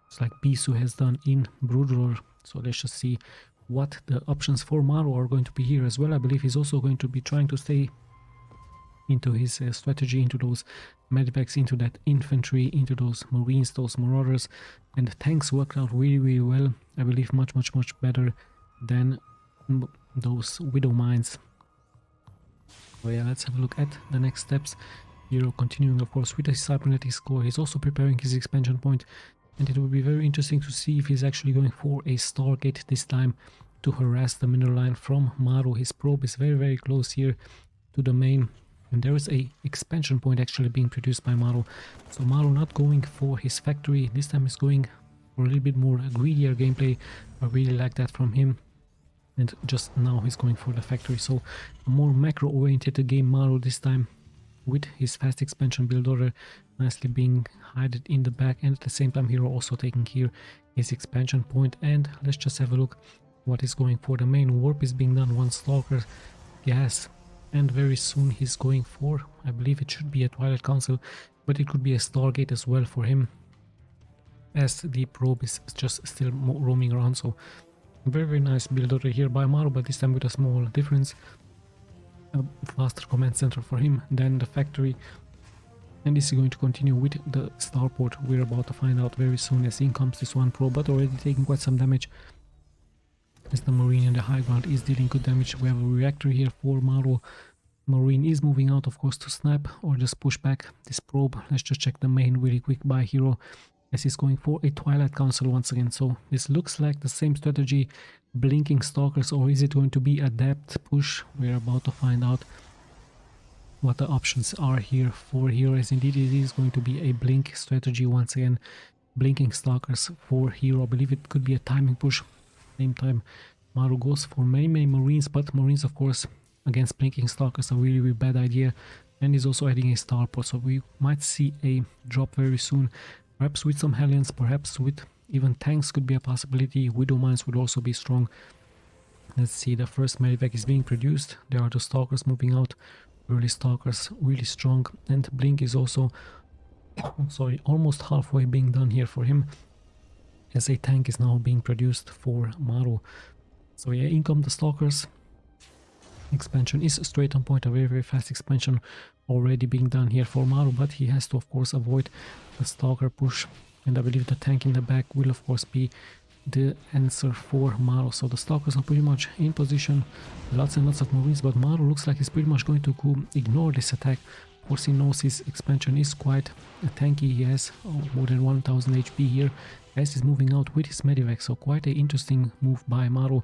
just like Bisu has done in Broodwar. So let's just see what the options for Maru are going to be here as well. I believe he's also going to be trying to stay into his strategy, into those medvacs, into that infantry, into those marines, those marauders, and the tanks worked out really well. I believe much better than those widow mines. So yeah, let's have a look at the next steps. Hero continuing of course with his cybernetics core. He's also preparing his expansion point, and it will be very interesting to see if he's actually going for a Stargate this time to harass the mineral line from Maru. His probe is very close here to the main, and there is a expansion point actually being produced by Maru. So Maru not going for his factory this time, is going for a little bit more greedier gameplay. I really like that from him. And just now he's going for the factory. So a more macro oriented game Maru this time, with his fast expansion build order nicely being hidden in the back, and at the same time Hero also taking here his expansion point. And let's just have a look what is going for. The main warp is being done, one Stalker, gas, and very soon he's going for, I believe it should be a Twilight Council, but it could be a Stargate as well for him, as the probe is just still roaming around. So very nice build order here by Maru, but this time with a small difference. A faster command center for him than the factory, and this is going to continue with the starport. We're about to find out very soon, as in comes this one probe, but already taking quite some damage, as the marine and the high ground is dealing good damage. We have a reactor here for Maru. Marine is moving out of course to snap or just push back this probe. Let's just check the main really quick by Hero, as he's going for a Twilight Council once again. So this looks like the same strategy, blinking Stalkers, or is it going to be a depth push? We're about to find out what the options are here for Hero, as indeed it is going to be a blink strategy once again. Blinking Stalkers for Hero. I believe it could be a timing push. Same time Maru goes for many Marines, but Marines of course against blinking Stalkers are really bad idea, and is also adding a starport. So we might see a drop very soon. Perhaps with some Hellions, perhaps with even tanks could be a possibility. Widow mines would also be strong. Let's see, the first medivac is being produced. There are the Stalkers moving out. Early Stalkers really strong, and blink is also sorry, almost halfway being done here for him, as a tank is now being produced for Maru. So yeah, in come the Stalkers. Expansion is straight on point, a very fast expansion already being done here for Maru, but he has to of course avoid the Stalker push, and I believe the tank in the back will of course be the answer for Maru. So the Stalkers are pretty much in position, lots and lots of Marines, but Maru looks like he's pretty much going to ignore this attack. Of course, he knows his expansion is quite tanky. He has more than 1000 HP here as he's moving out with his medivac, so quite an interesting move by Maru.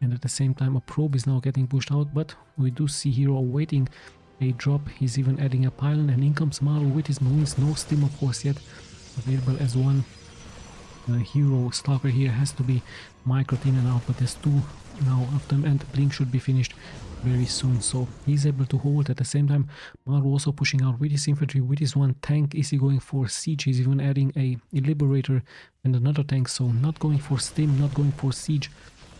And at the same time a probe is now getting pushed out, but we do see Hero awaiting a drop. He's even adding a pylon, and in comes Maru with his Marines. No Stim of course yet available as one Hero Stalker here has to be microed in and out, but there's two now of them, and Blink should be finished very soon, so he's able to hold. At the same time, Maru also pushing out with his infantry, with his one tank. Is he going for siege? He's even adding a Liberator and another tank, so not going for Stim, not going for siege,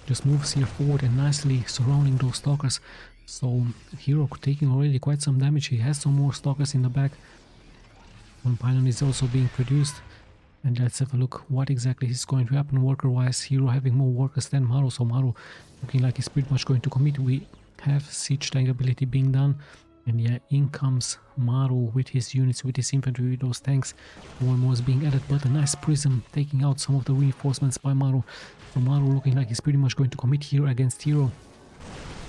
just moves here forward and nicely surrounding those Stalkers. So Hero taking already quite some damage. He has some more Stalkers in the back. One pylon is also being produced, and let's have a look what exactly is going to happen worker wise. Hero having more workers than Maru, so Maru looking like he's pretty much going to commit. We have siege tank ability being done, and yeah, in comes Maru with his units, with his infantry, with those tanks. More and more is being added, but a nice prism taking out some of the reinforcements by Maru. So Maru looking like he's pretty much going to commit here against Hero.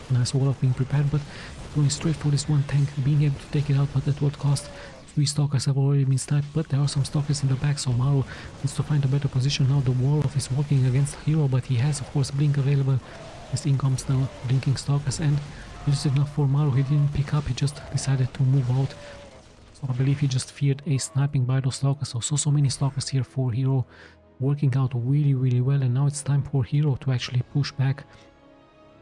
Nice wall of being prepared, but going straight for this one tank, being able to take it out, but at what cost? 3 Stalkers have already been sniped, but there are some Stalkers in the back, so Maru needs to find a better position. Now the Warlock is working against Hero, but he has of course Blink available. As in comes the blinking Stalkers, and just enough for Maru. He didn't pick up, he just decided to move out. So I believe he just feared a sniping by those Stalkers. So many Stalkers here for Hero, working out really well, and now it's time for Hero to actually push back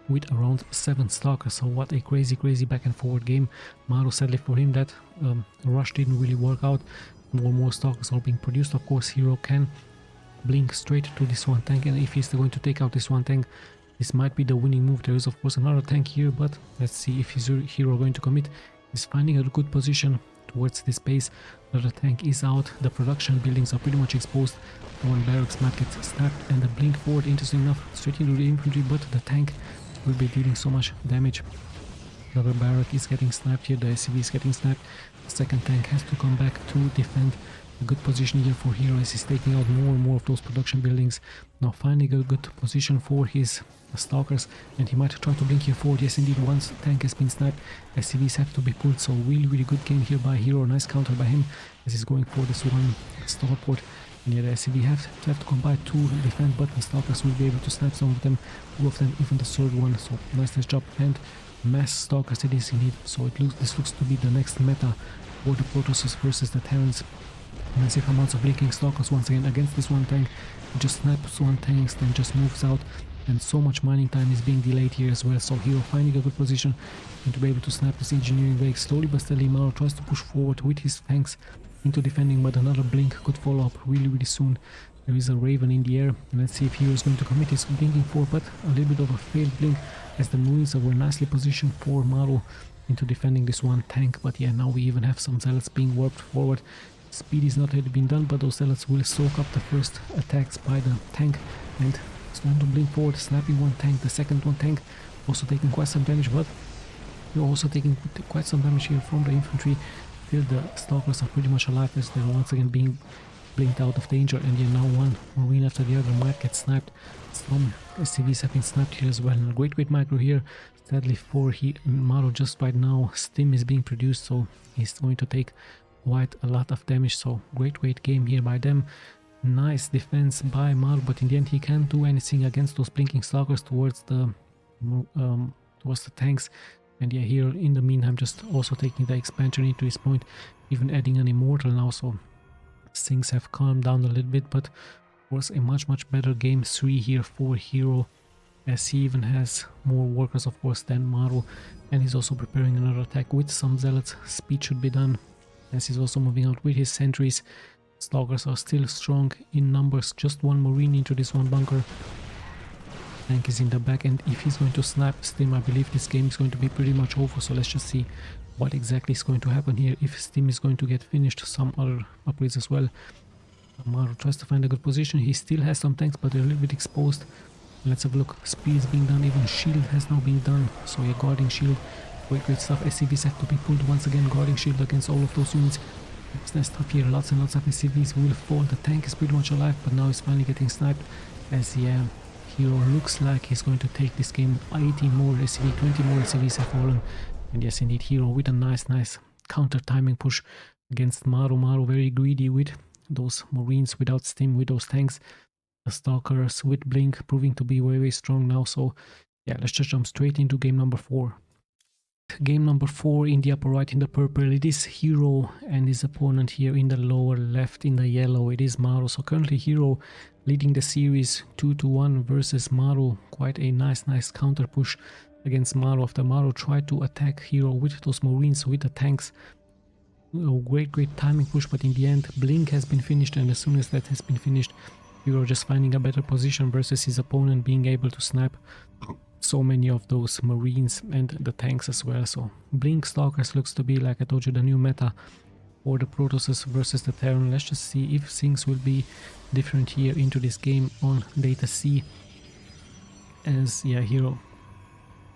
with around 7 Stalkers. So what a crazy back and forward game. Maru, sadly for him, that rush didn't really work out. More and more Stalkers are being produced. Of course, Hero can blink straight to this one tank, and if he's going to take out this one tank, this might be the winning move. There is of course another tank here, but let's see if his Hero going to commit. He's finding a good position towards this base. Another tank is out. The production buildings are pretty much exposed. One barracks might get snapped, and the blink forward, interesting enough, straight into the infantry, but the tank will be dealing so much damage. Another barrack is getting sniped here, the SCV is getting sniped. The second tank has to come back to defend. A good position here for Hero as he's taking out more and more of those production buildings. Now finding a good position for his Stalkers, and he might try to blink here forward. Yes indeed, once tank has been sniped, SCVs have to be pulled, so really good game here by Hero. Nice counter by him as he's going for this one starport. And yeah, the SCV have to come by to defend, but the Stalkers will be able to snipe some of them, 2 of them, even the third one. So nice job, and mass Stalkers it is indeed. So this looks to be the next meta for the Protosses versus the Terrans. Massive amounts of blinking Stalkers once again against this one tank. He just snaps one tank, then just moves out, and so much mining time is being delayed here as well. So Hero finding a good position and to be able to snap this engineering wave. Slowly but steadily, Maru tries to push forward with his tanks into defending, but another blink could follow up really soon. There is a Raven in the air, and let's see if Hero is going to commit. He's blinking forward, but a little bit of a failed blink as the Marines were nicely positioned for Maru into defending this one tank. But yeah, now we even have some Zealots being warped forward. Speed is not yet been done, but those Zealots will soak up the first attacks by the tank, and it's going to blink forward, snapping one tank. The second one tank also taking quite some damage, but we're also taking quite some damage here from the infantry. Still the Stalkers are pretty much alive as they're once again being blinked out of danger, and yeah, now one Marine after the other might get sniped. Some SCVs have been sniped here as well, and a great micro here. Sadly for Maru, just right now Stim is being produced, so he's going to take quite a lot of damage. So great game here by them. Nice defense by Maru, but in the end he can't do anything against those blinking Stalkers towards the tanks. And yeah, here in the meantime just also taking the expansion into his point, even adding an immortal now, so things have calmed down a little bit. But of course a much better game 3 here for Hero, as he even has more workers of course than Maru, and he's also preparing another attack with some Zealots. Speed should be done as he's also moving out with his sentries. Stalkers are still strong in numbers, just one Marine into this one bunker. Tank is in the back, and if he's going to snap Stim, I believe this game is going to be pretty much over. So let's just see what exactly is going to happen here. If Stim is going to get finished, some other upgrades as well. Maru tries to find a good position. He still has some tanks, but they're a little bit exposed. Let's have a look. Speed is being done, even shield has now been done. So yeah, guarding shield, great stuff. SCVs have to be pulled once again, guarding shield against all of those units. It's nice stuff here, lots and lots of SCVs will fall. The tank is pretty much alive, but now it's finally getting sniped. as yeah, Hero looks like he's going to take this game. 18 more SCV, 20 more SCVs have fallen, and yes indeed, Hero with a nice counter timing push against Maru. Maru very greedy with those Marines without stim, with those tanks, the Stalkers with Blink proving to be very strong now. So yeah, let's just jump straight into game number 4. Game number 4 in the upper right in the purple, it is Hero and his opponent here in the lower left in the yellow, it is Maru. So currently Hero leading the series 2-1 versus Maru. Quite a nice counter push against Maru after Maru tried to attack Hero with those Marines, with the tanks. Oh, great timing push, but in the end Blink has been finished, and as soon as that has been finished, Hero just finding a better position versus his opponent, being able to snipe so many of those Marines and the tanks as well. So Blink Stalkers looks to be, like I told you, the new meta for the Protosses versus the Terran. Let's just see if things will be different here into this game on Data C, as yeah, Hero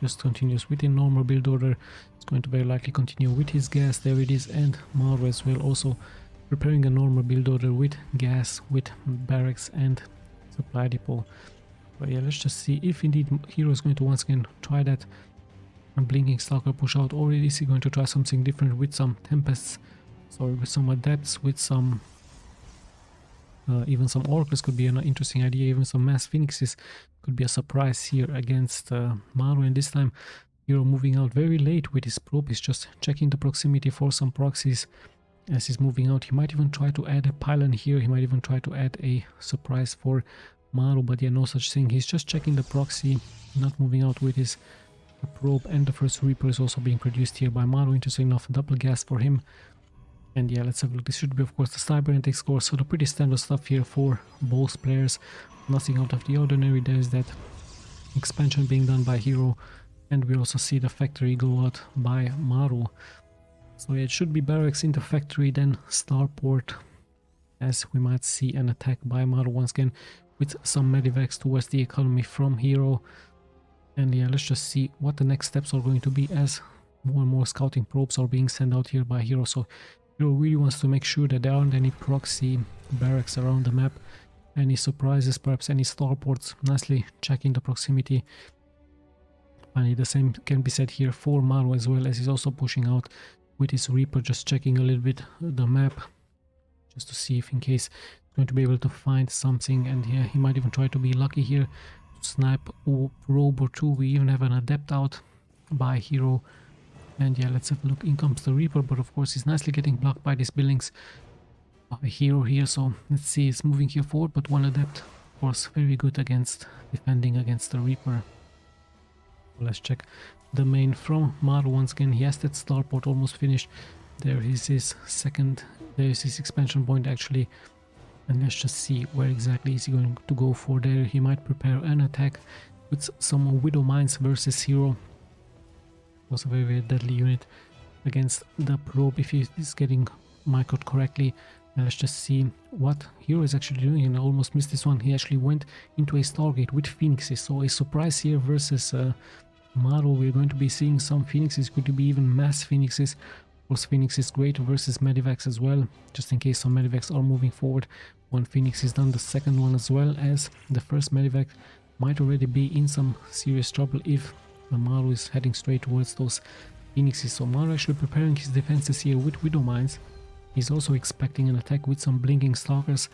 just continues with a normal build order. It's going to very likely continue with his gas, there it is, and Maru as well, also preparing a normal build order with gas, with barracks and supply depot. But yeah, let's just see if indeed Hero is going to once again try that blinking Stalker push out, or is he going to try something different with some Tempests, so with some Adepts, with some even some Oracles could be an interesting idea, even some Mass Phoenixes could be a surprise here against Maru. And this time Hero moving out very late with his probe, he's just checking the proximity for some proxies as he's moving out. He might even try to add a pylon here, he might even try to add a surprise for Maru, but yeah, no such thing. He's just checking the proxy, not moving out with his probe, and the first Reaper is also being produced here by Maru. Interesting enough, double gas for him. And yeah, let's have a look. This should be of course the cybernetic score, so the pretty standard stuff here for both players, nothing out of the ordinary. There is that expansion being done by Hero, and we also see the factory go out by Maru. So yeah, it should be barracks in the factory, then starport, as we might see an attack by Maru once again with some medivacs towards the economy from Hero. And yeah, let's just see what the next steps are going to be as more and more scouting probes are being sent out here by Hero. So Hero really wants to make sure that there aren't any proxy barracks around the map, any surprises, perhaps any starports, nicely checking the proximity. Finally, the same can be said here for Maru as well, as he's also pushing out with his Reaper, just checking a little bit the map, just to see if in case he's going to be able to find something. And yeah, he might even try to be lucky here to snipe a probe or two. We even have an Adept out by Hero. And yeah, let's have a look. In comes the Reaper, but of course he's nicely getting blocked by these buildings by Hero here. So let's see, it's moving here forward, but one Adept, of course, very good against defending against the Reaper. Let's check the main from Maru once again. He has that starport almost finished. There is his second, there is his expansion point actually. And let's just see where exactly is he going to go for there. He might prepare an attack with some Widow Mines versus Hero. Was a very deadly unit against the probe if he is getting microed correctly. And let's just see what Hero is actually doing, and I almost missed this one. He actually went into a Stargate with Phoenixes, so a surprise here versus Maru. We're going to be seeing some Phoenixes, could be even mass Phoenixes. Of course, Phoenix is great versus Medivacs as well, just in case some Medivacs are moving forward. One Phoenix is done, the second one as well, as the first Medivac might already be in some serious trouble if Maru is heading straight towards those Phoenixes. So Maru actually preparing his defenses here with Widow Mines. He's also expecting an attack with some blinking Stalkers,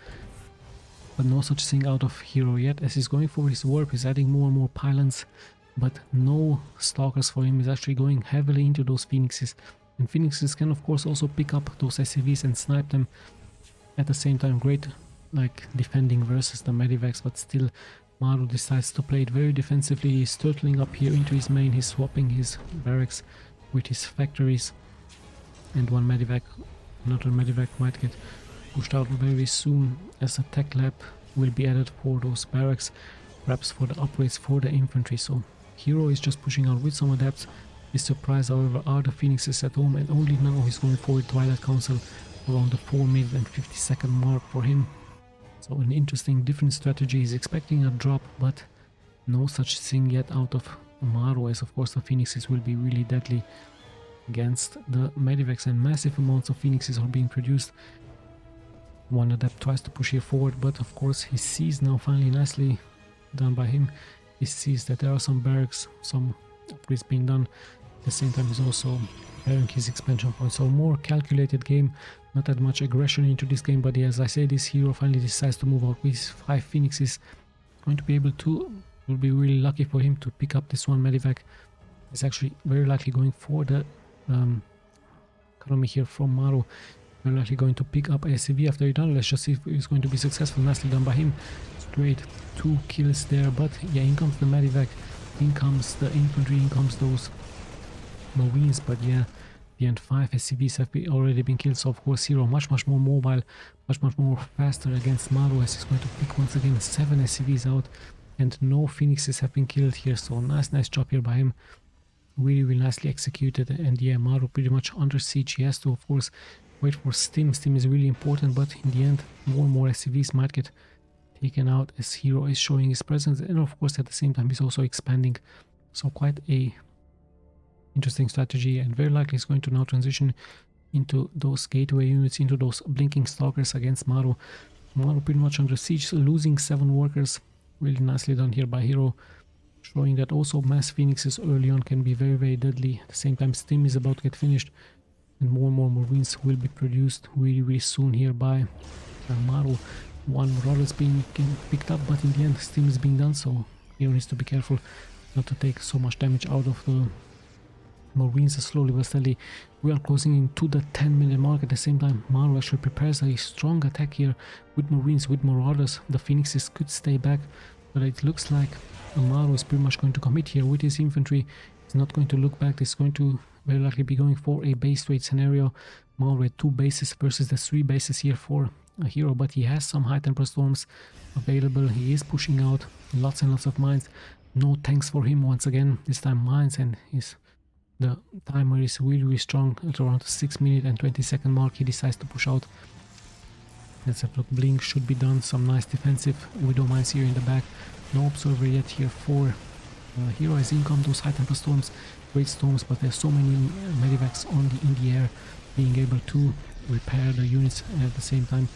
but no such thing out of Hero yet. As he's going for his warp, he's adding more and more pylons, but no Stalkers for him. He's actually going heavily into those Phoenixes, and Phoenixes can of course also pick up those SCVs and snipe them at the same time. Great like defending versus the Medivacs, but still Maru decides to play it very defensively. He's turtling up here into his main, he's swapping his barracks with his factories, and one Medivac, another Medivac might get pushed out very soon, as a tech lab will be added for those barracks, perhaps for the upgrades for the infantry. So Hero is just pushing out with some Adepts. His surprise, however, are the Phoenixes at home, and only now he's going for Twilight Council around the 4-minute and 50-second mark for him. So an interesting different strategy. He's expecting a drop, but no such thing yet out of Maru, as of course the Phoenixes will be really deadly against the Medivacs, and massive amounts of Phoenixes are being produced. One Adept tries to push here forward, but of course he sees now finally nicely done by him. He sees that there are some barracks, some upgrades being done. At the same time, he's also preparing his expansion point. So more calculated game, not that much aggression into this game. But as I say, this hero finally decides to move out with 5 phoenixes. Going to be able to, will be really lucky for him to pick up this one medivac. It's actually very likely going for the economy here from Maru. Very likely going to pick up ACV after he done. Let's just see if he's going to be successful. Nicely done by him. Straight 2 kills there. But yeah, in comes the medivac, in comes the infantry, in comes those marines. But yeah, the end 5 SCVs have already been killed. So of course hero much more mobile, much more faster against Maru, as he's going to pick once again 7 SCVs out. And no phoenixes have been killed here. So nice job here by him. Really nicely executed. And yeah, Maru pretty much under siege. He has to of course wait for Stim. Stim is really important, but in the end more and more SCVs might get taken out as hero is showing his presence. And of course at the same time he's also expanding. So quite a interesting strategy, and very likely he's going to now transition into those gateway units, into those blinking stalkers against Maru. Maru pretty much under siege, losing 7 workers. Really nicely done here by hero, showing that also mass phoenixes early on can be very deadly. At the same time Stim is about to get finished, and more marines will be produced really soon here by Maru. One Marauder is being picked up, but in the end Stim is being done, so hero needs to be careful not to take so much damage out of the marines. Slowly but steadily we are closing into the 10 million mark. At the same time Maru actually prepares a strong attack here with marines, with marauders. The phoenixes could stay back, but it looks like Maru is pretty much going to commit here with his infantry. He's not going to look back. He's going to very likely be going for a base trade scenario. Maru at 2 bases versus the 3 bases here for a hero, but he has some high temper storms available. He is pushing out lots and lots of mines. No tanks for him once again, this time mines, and the timer is really strong. At around the 6-minute and 20-second mark he decides to push out. Let's have a look. Blink should be done. Some nice defensive widow mines here in the back. No observer yet here for hero as income those high temper storms, great storms, but there's so many medivacs in the air, being able to repair the units. And at the same time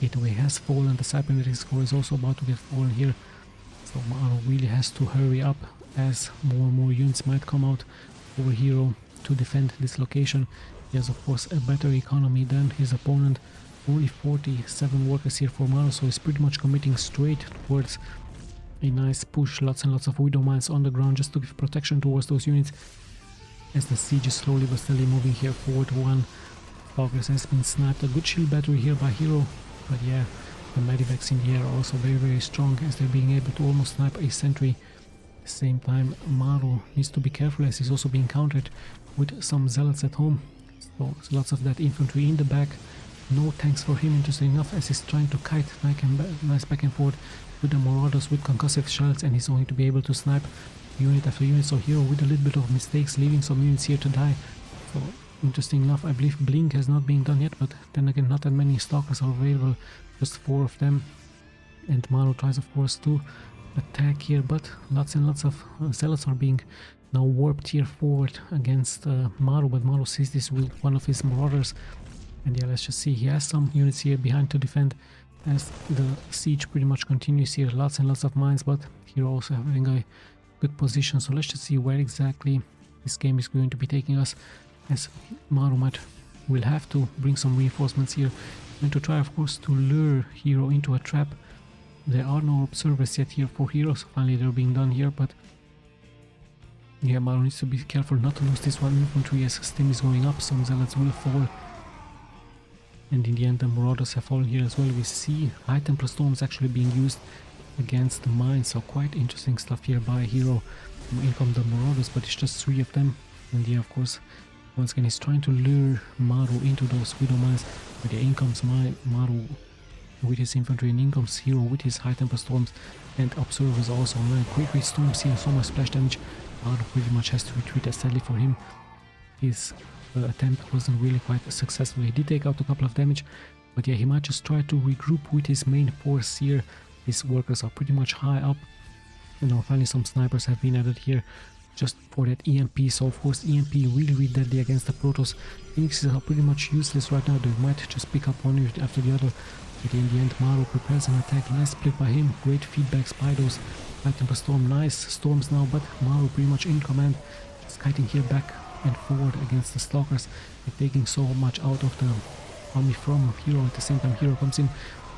gateway has fallen. The cybernetics core is also about to get fallen here, so Maru really has to hurry up as more and more units might come out over hero to defend this location. He has of course a better economy than his opponent. Only 47 workers here for Maru, so he's pretty much committing straight towards a nice push. Lots and lots of widow mines on the ground just to give protection towards those units as the siege is slowly but steadily moving here forward. One Stalkers has been sniped. A good shield battery here by hero, but yeah, the medivacs in the air are also very strong, as they're being able to almost snipe a sentry. At the same time Maru needs to be careful, as he's also being countered with some zealots at home. So lots of that infantry in the back. No tanks for him, interesting enough, as he's trying to kite nice back and forth with the marauders with concussive shells, and he's going to be able to snipe unit after unit. So hero with a little bit of mistakes, leaving some units here to die. So interesting enough, I believe blink has not been done yet, but then again not that many stalkers are available, just 4 of them. And Maru tries of course to attack here, but lots and lots of zealots are being now warped here forward against Maru, but Maru sees this with one of his marauders. And yeah, let's just see, he has some units here behind to defend as the siege pretty much continues here. Lots and lots of mines, but hero also having a good position. So let's just see where exactly this game is going to be taking us, as Maru will have to bring some reinforcements here and to try of course to lure hero into a trap. There are no observers yet here for hero, so finally they're being done here, but yeah, Maru needs to be careful not to lose this one infantry as Stim is going up. Some zealots will fall, and in the end the marauders have fallen here as well. We see high temper storms actually being used against the mines, so quite interesting stuff here by hero. In come the marauders, but it's just 3 of them. And yeah, of course once again he's trying to lure Maru into those widow mines, but yeah, in comes Maru with his infantry, and in comes hero with his high temper storms and observers also online. Quick storms here, so much splash damage. Maru pretty much has to retreat, as sadly for him his attempt wasn't really quite successful. He did take out a couple of damage, but yeah, he might just try to regroup with his main force here. His workers are pretty much high up, and now finally some snipers have been added here just for that EMP. So of course EMP really deadly against the Protoss. Phoenixes are pretty much useless right now. They might just pick up one unit after the other, but in the end Maru prepares an attack. Nice split by him, great feedbacks by those Light Temper Storm, nice storms now, but Maru pretty much in command, just kiting here back and forward against the Stalkers and taking so much out of the army from Hero. At the same time, Hero comes in,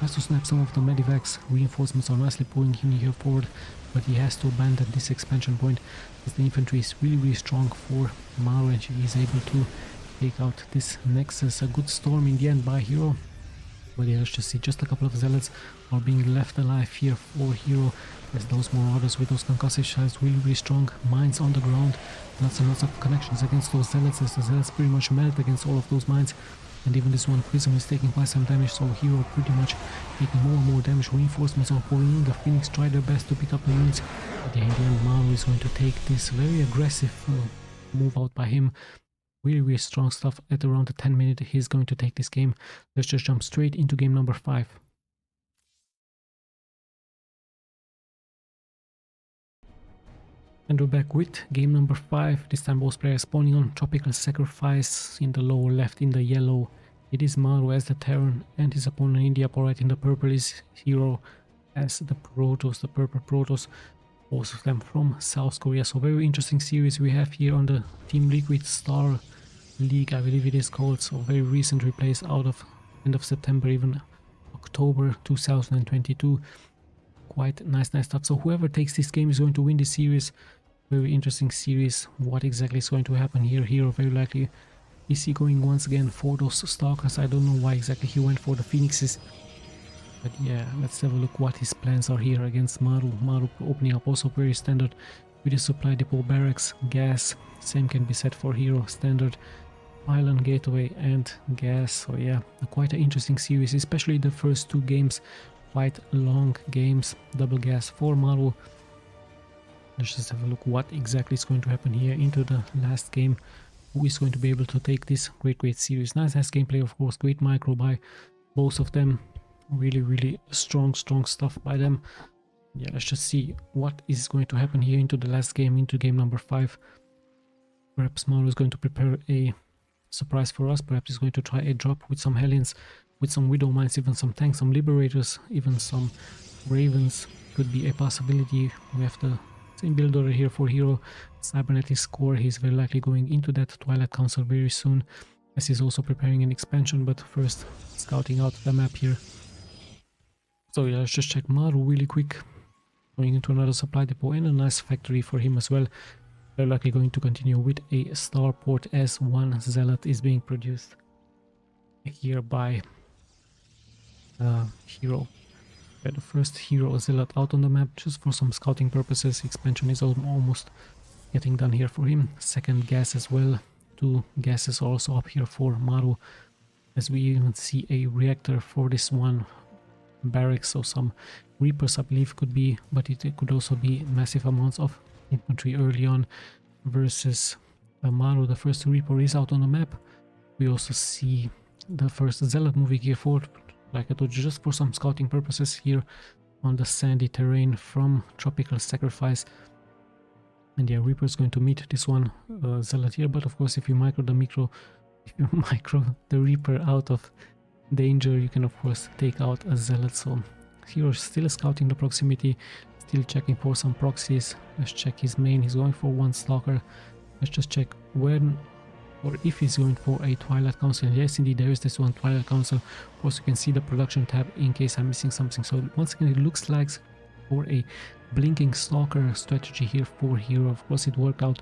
has to snap some of the medivacs, reinforcements are nicely pulling him here forward, but he has to abandon this expansion point as the infantry is really strong for Maru and he is able to take out this Nexus. A good storm in the end by Hero. But yeah, let's just see, just a couple of zealots are being left alive here for Hero as those marauders with those concussive shells really strong mines on the ground. Lots and lots of connections against those zealots as the zealots pretty much melt against all of those mines. And even this one prism is taking quite some damage, so Hero pretty much taking more and more damage. Reinforcements are pouring in, the Phoenix try their best to pick up the units. But yeah, in the end, Maru is going to take this very aggressive move out by him. Really strong stuff. At around the 10 minute he's going to take this game. Let's just jump straight into game number 5. And we're back with game number 5. This time both players spawning on Tropical Sacrifice in the lower left in the yellow. It is Maru as the Terran and his opponent in the upper right in the purple is Hero as the Protoss, the purple Protoss. Both of them from South Korea. So very interesting series we have here on the Team Liquid Star League, I believe it is called. So very recent replays out of end of September, even October 2022. Quite nice stuff. So whoever takes this game is going to win this series. Very interesting series. What exactly is going to happen here? Hero very likely is he going once again for those Stalkers. I don't know why exactly he went for the Phoenixes. But yeah, let's have a look what his plans are here against Maru. Maru opening up also very standard with the supply depot, barracks, gas. Same can be said for Hero, standard, island gateway and gas. So yeah, quite an interesting series, especially the first 2 games. Quite long games, double gas for Maru. Let's just have a look what exactly is going to happen here into the last game. Who is going to be able to take this great series. Nice gameplay, of course, great micro by both of them. Really strong stuff by them. Yeah, let's just see what is going to happen here into the last game, into game number 5. Perhaps Maru is going to prepare a surprise for us. Perhaps he's going to try a drop with some Hellions, with some Widow Mines, even some tanks, some Liberators, even some Ravens could be a possibility. We have the same build order here for Hero, Cybernetics core. He's very likely going into that Twilight Council very soon, as he's also preparing an expansion, but first scouting out the map here. So yeah, let's just check Maru really quick. Going into another supply depot and a nice factory for him as well. They're likely going to continue with a starport as one zealot is being produced here by Hero. Yeah, the first Hero zealot out on the map just for some scouting purposes. Expansion is almost getting done here for him. Second gas as well. 2 gases also up here for Maru, as we even see a reactor for this one barracks. So some Reapers I believe could be, but it could also be massive amounts of infantry early on versus Maru. The first Reaper is out on the map. We also see the first zealot moving here forward, like I told you, just for some scouting purposes here on the sandy terrain from Tropical Sacrifice. And yeah, Reaper is going to meet this one zealot here, but of course if you micro the Reaper out of danger, you can of course take out a zealot. So Hero still scouting the proximity, still checking for some proxies. Let's check his main. He's going for 1 Stalker. Let's just check when or if he's going for a Twilight Council. Yes, indeed, there is this one Twilight Council. Of course, you can see the production tab in case I'm missing something. So once again, it looks like for a blinking Stalker strategy here for Hero. Of course, it worked out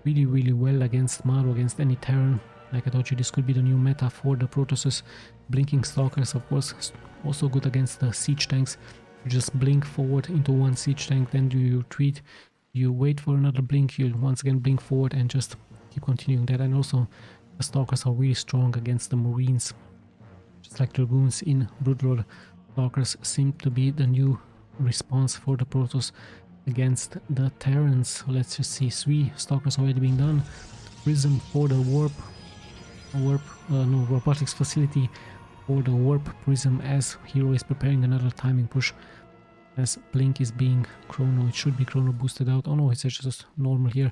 really well against Maru, against any Terran. Like I told you, this could be the new meta for the Protosses. Blinking Stalkers, of course, also good against the siege tanks. You just blink forward into 1 siege tank, then you retreat, you wait for another blink, you once again blink forward and just keep continuing that. And also the Stalkers are really strong against the Marines, just like Dragoons in Broodwar. Stalkers seem to be the new response for the Protoss against the Terrans. So let's just see, 3 Stalkers already being done. Prism for the robotics facility for the warp prism, as Hero is preparing another timing push, as blink is being chrono. It should be chrono boosted out. Oh no, it's just normal here.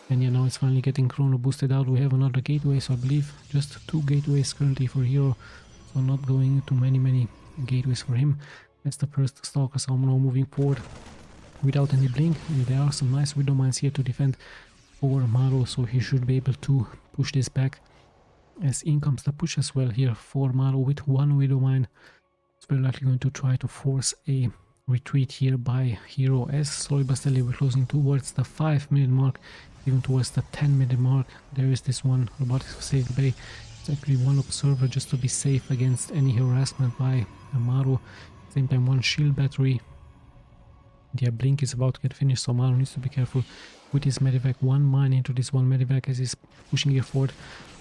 And yeah, now it's finally getting chrono boosted out. We have another gateway, so I believe just 2 gateways currently for Hero, so not going into many gateways for him. That's the first Stalker. So I'm now moving forward without any blink, and there are some nice widow mines here to defend for Maru, so he should be able to push this back. As in comes the push as well here for Maru with one widow mine. It's very likely going to try to force a retreat here by Hero, as slowly but steadily we're closing towards the 5-minute mark, even towards the 10-minute mark. There is this one robotics facility bay. It's actually one observer just to be safe against any harassment by Maru. Same time, one shield battery. Their blink is about to get finished, so Maru needs to be careful with his medivac. One mine into this one medivac as he's pushing here forward,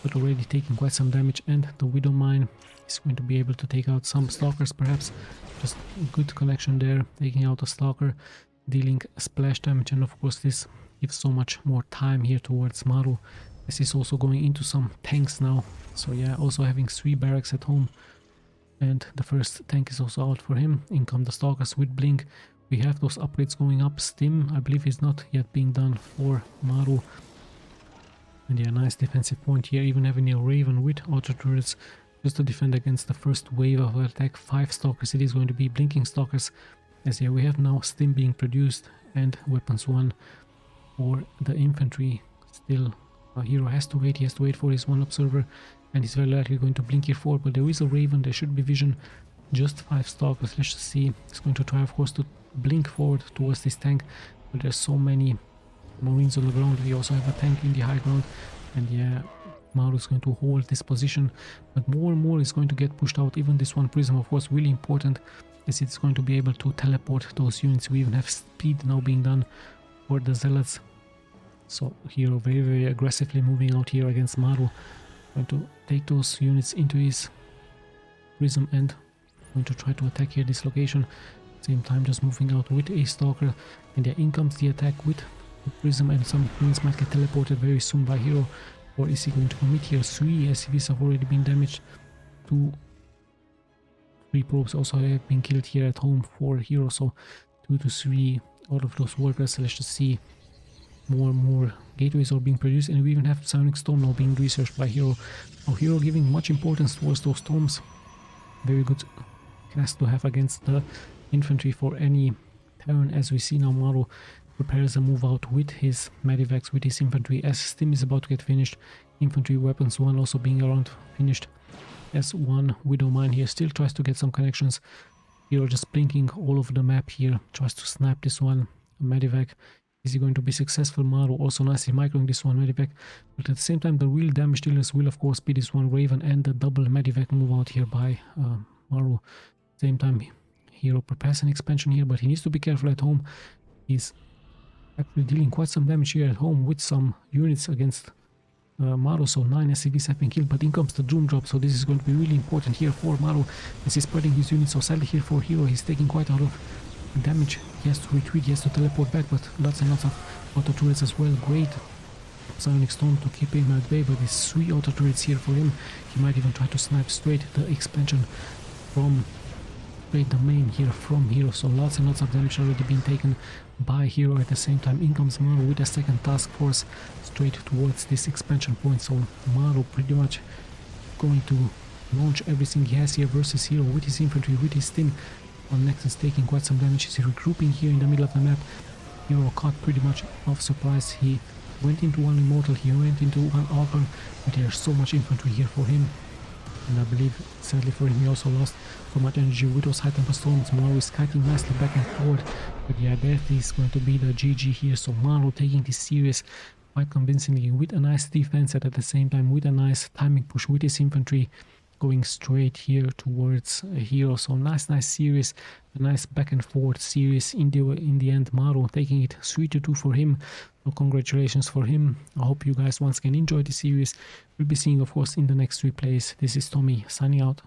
but already taking quite some damage, and the widow mine is going to be able to take out some stalkers perhaps. Just good connection there, taking out a stalker, dealing splash damage, and of course this gives so much more time here towards Maru, as he's also going into some tanks now. So yeah, also having 3 barracks at home, and the first tank is also out for him. In come the stalkers with blink. We have those upgrades going up. Stim, I believe, is not yet being done for Maru. And yeah, nice defensive point here, even having a Raven with auto turrets just to defend against the first wave of attack. 5 stalkers, it is going to be blinking stalkers, as yeah, we have now Stim being produced and weapons 1 for the infantry. Still, Hero has to wait, he has to wait for his one observer, and he's very likely going to blink here forward, but there is a Raven, there should be vision. Just 5 stalkers, let's just see. He's going to try, of course, to blink forward towards this tank, but there's so many marines on the ground. We also have a tank in the high ground, and yeah, Maru is going to hold this position, but more and more is going to get pushed out. Even this one prism, of course, really important, as it's going to be able to teleport those units. We even have speed now being done for the zealots. So Hero very, very aggressively moving out here against Maru, going to take those units into his prism and going to try to attack here this location. Same time just moving out with a stalker, and yeah, in comes the attack with the prism, and some units might get teleported very soon by Hero. Or is he going to commit here? 3 SCVs have already been damaged. 3 probes also have been killed here at home for Hero, so 2 to 3 out of those workers. Let's just see. More and more gateways are being produced, and we even have Psionic Storm now being researched by Hero. Now Hero giving much importance towards those storms. Very good cast to have against the infantry for any Terran, as we see now Maru prepares a move out with his medivacs, with his infantry, as Stim is about to get finished. Infantry weapons 1 also being around finished, as one widow mine here still tries to get some connections. Hero just blinking all over the map here, tries to snap this one medivac. Is he going to be successful? Maru also nicely microing this one medivac, but at the same time the real damage dealers will of course be this one Raven and the double medivac move out here by Maru. Same time Hero prepares an expansion here, but he needs to be careful at home. He's actually dealing quite some damage here at home with some units against Maru, so 9 SCVs have been killed, but in comes the Doom Drop, so this is going to be really important here for Maru as he's spreading his units. So sadly here for Hero, he's taking quite a lot of damage. He has to retreat, he has to teleport back, but lots and lots of auto turrets as well. Great Psionic Storm to keep him at bay, but there's 3 auto turrets here for him. He might even try to snipe straight the expansion from the main here from Hero, so lots and lots of damage already been taken by Hero. At the same time, in comes Maru with a second task force straight towards this expansion point, so Maru pretty much going to launch everything he has here versus Hero with his infantry, with his Stim. On Nexus taking quite some damage. He's regrouping here in the middle of the map. Hero caught pretty much off surprise. He went into one Immortal, he went into one Augur, but there's so much infantry here for him. And I believe, sadly for him, he also lost so much energy with those high temper storms. Maru is kiting nicely back and forward, but yeah, that is going to be the GG here. So Maru taking this series quite convincingly with a nice defense, and at the same time with a nice timing push with his infantry going straight here towards Hero. So nice series, a nice back and forth series. In the end, Maru taking it 3-2 for him. So congratulations for him. I hope you guys once again enjoyed the series. We'll be seeing, of course, in the next replays. This is Tommy signing out.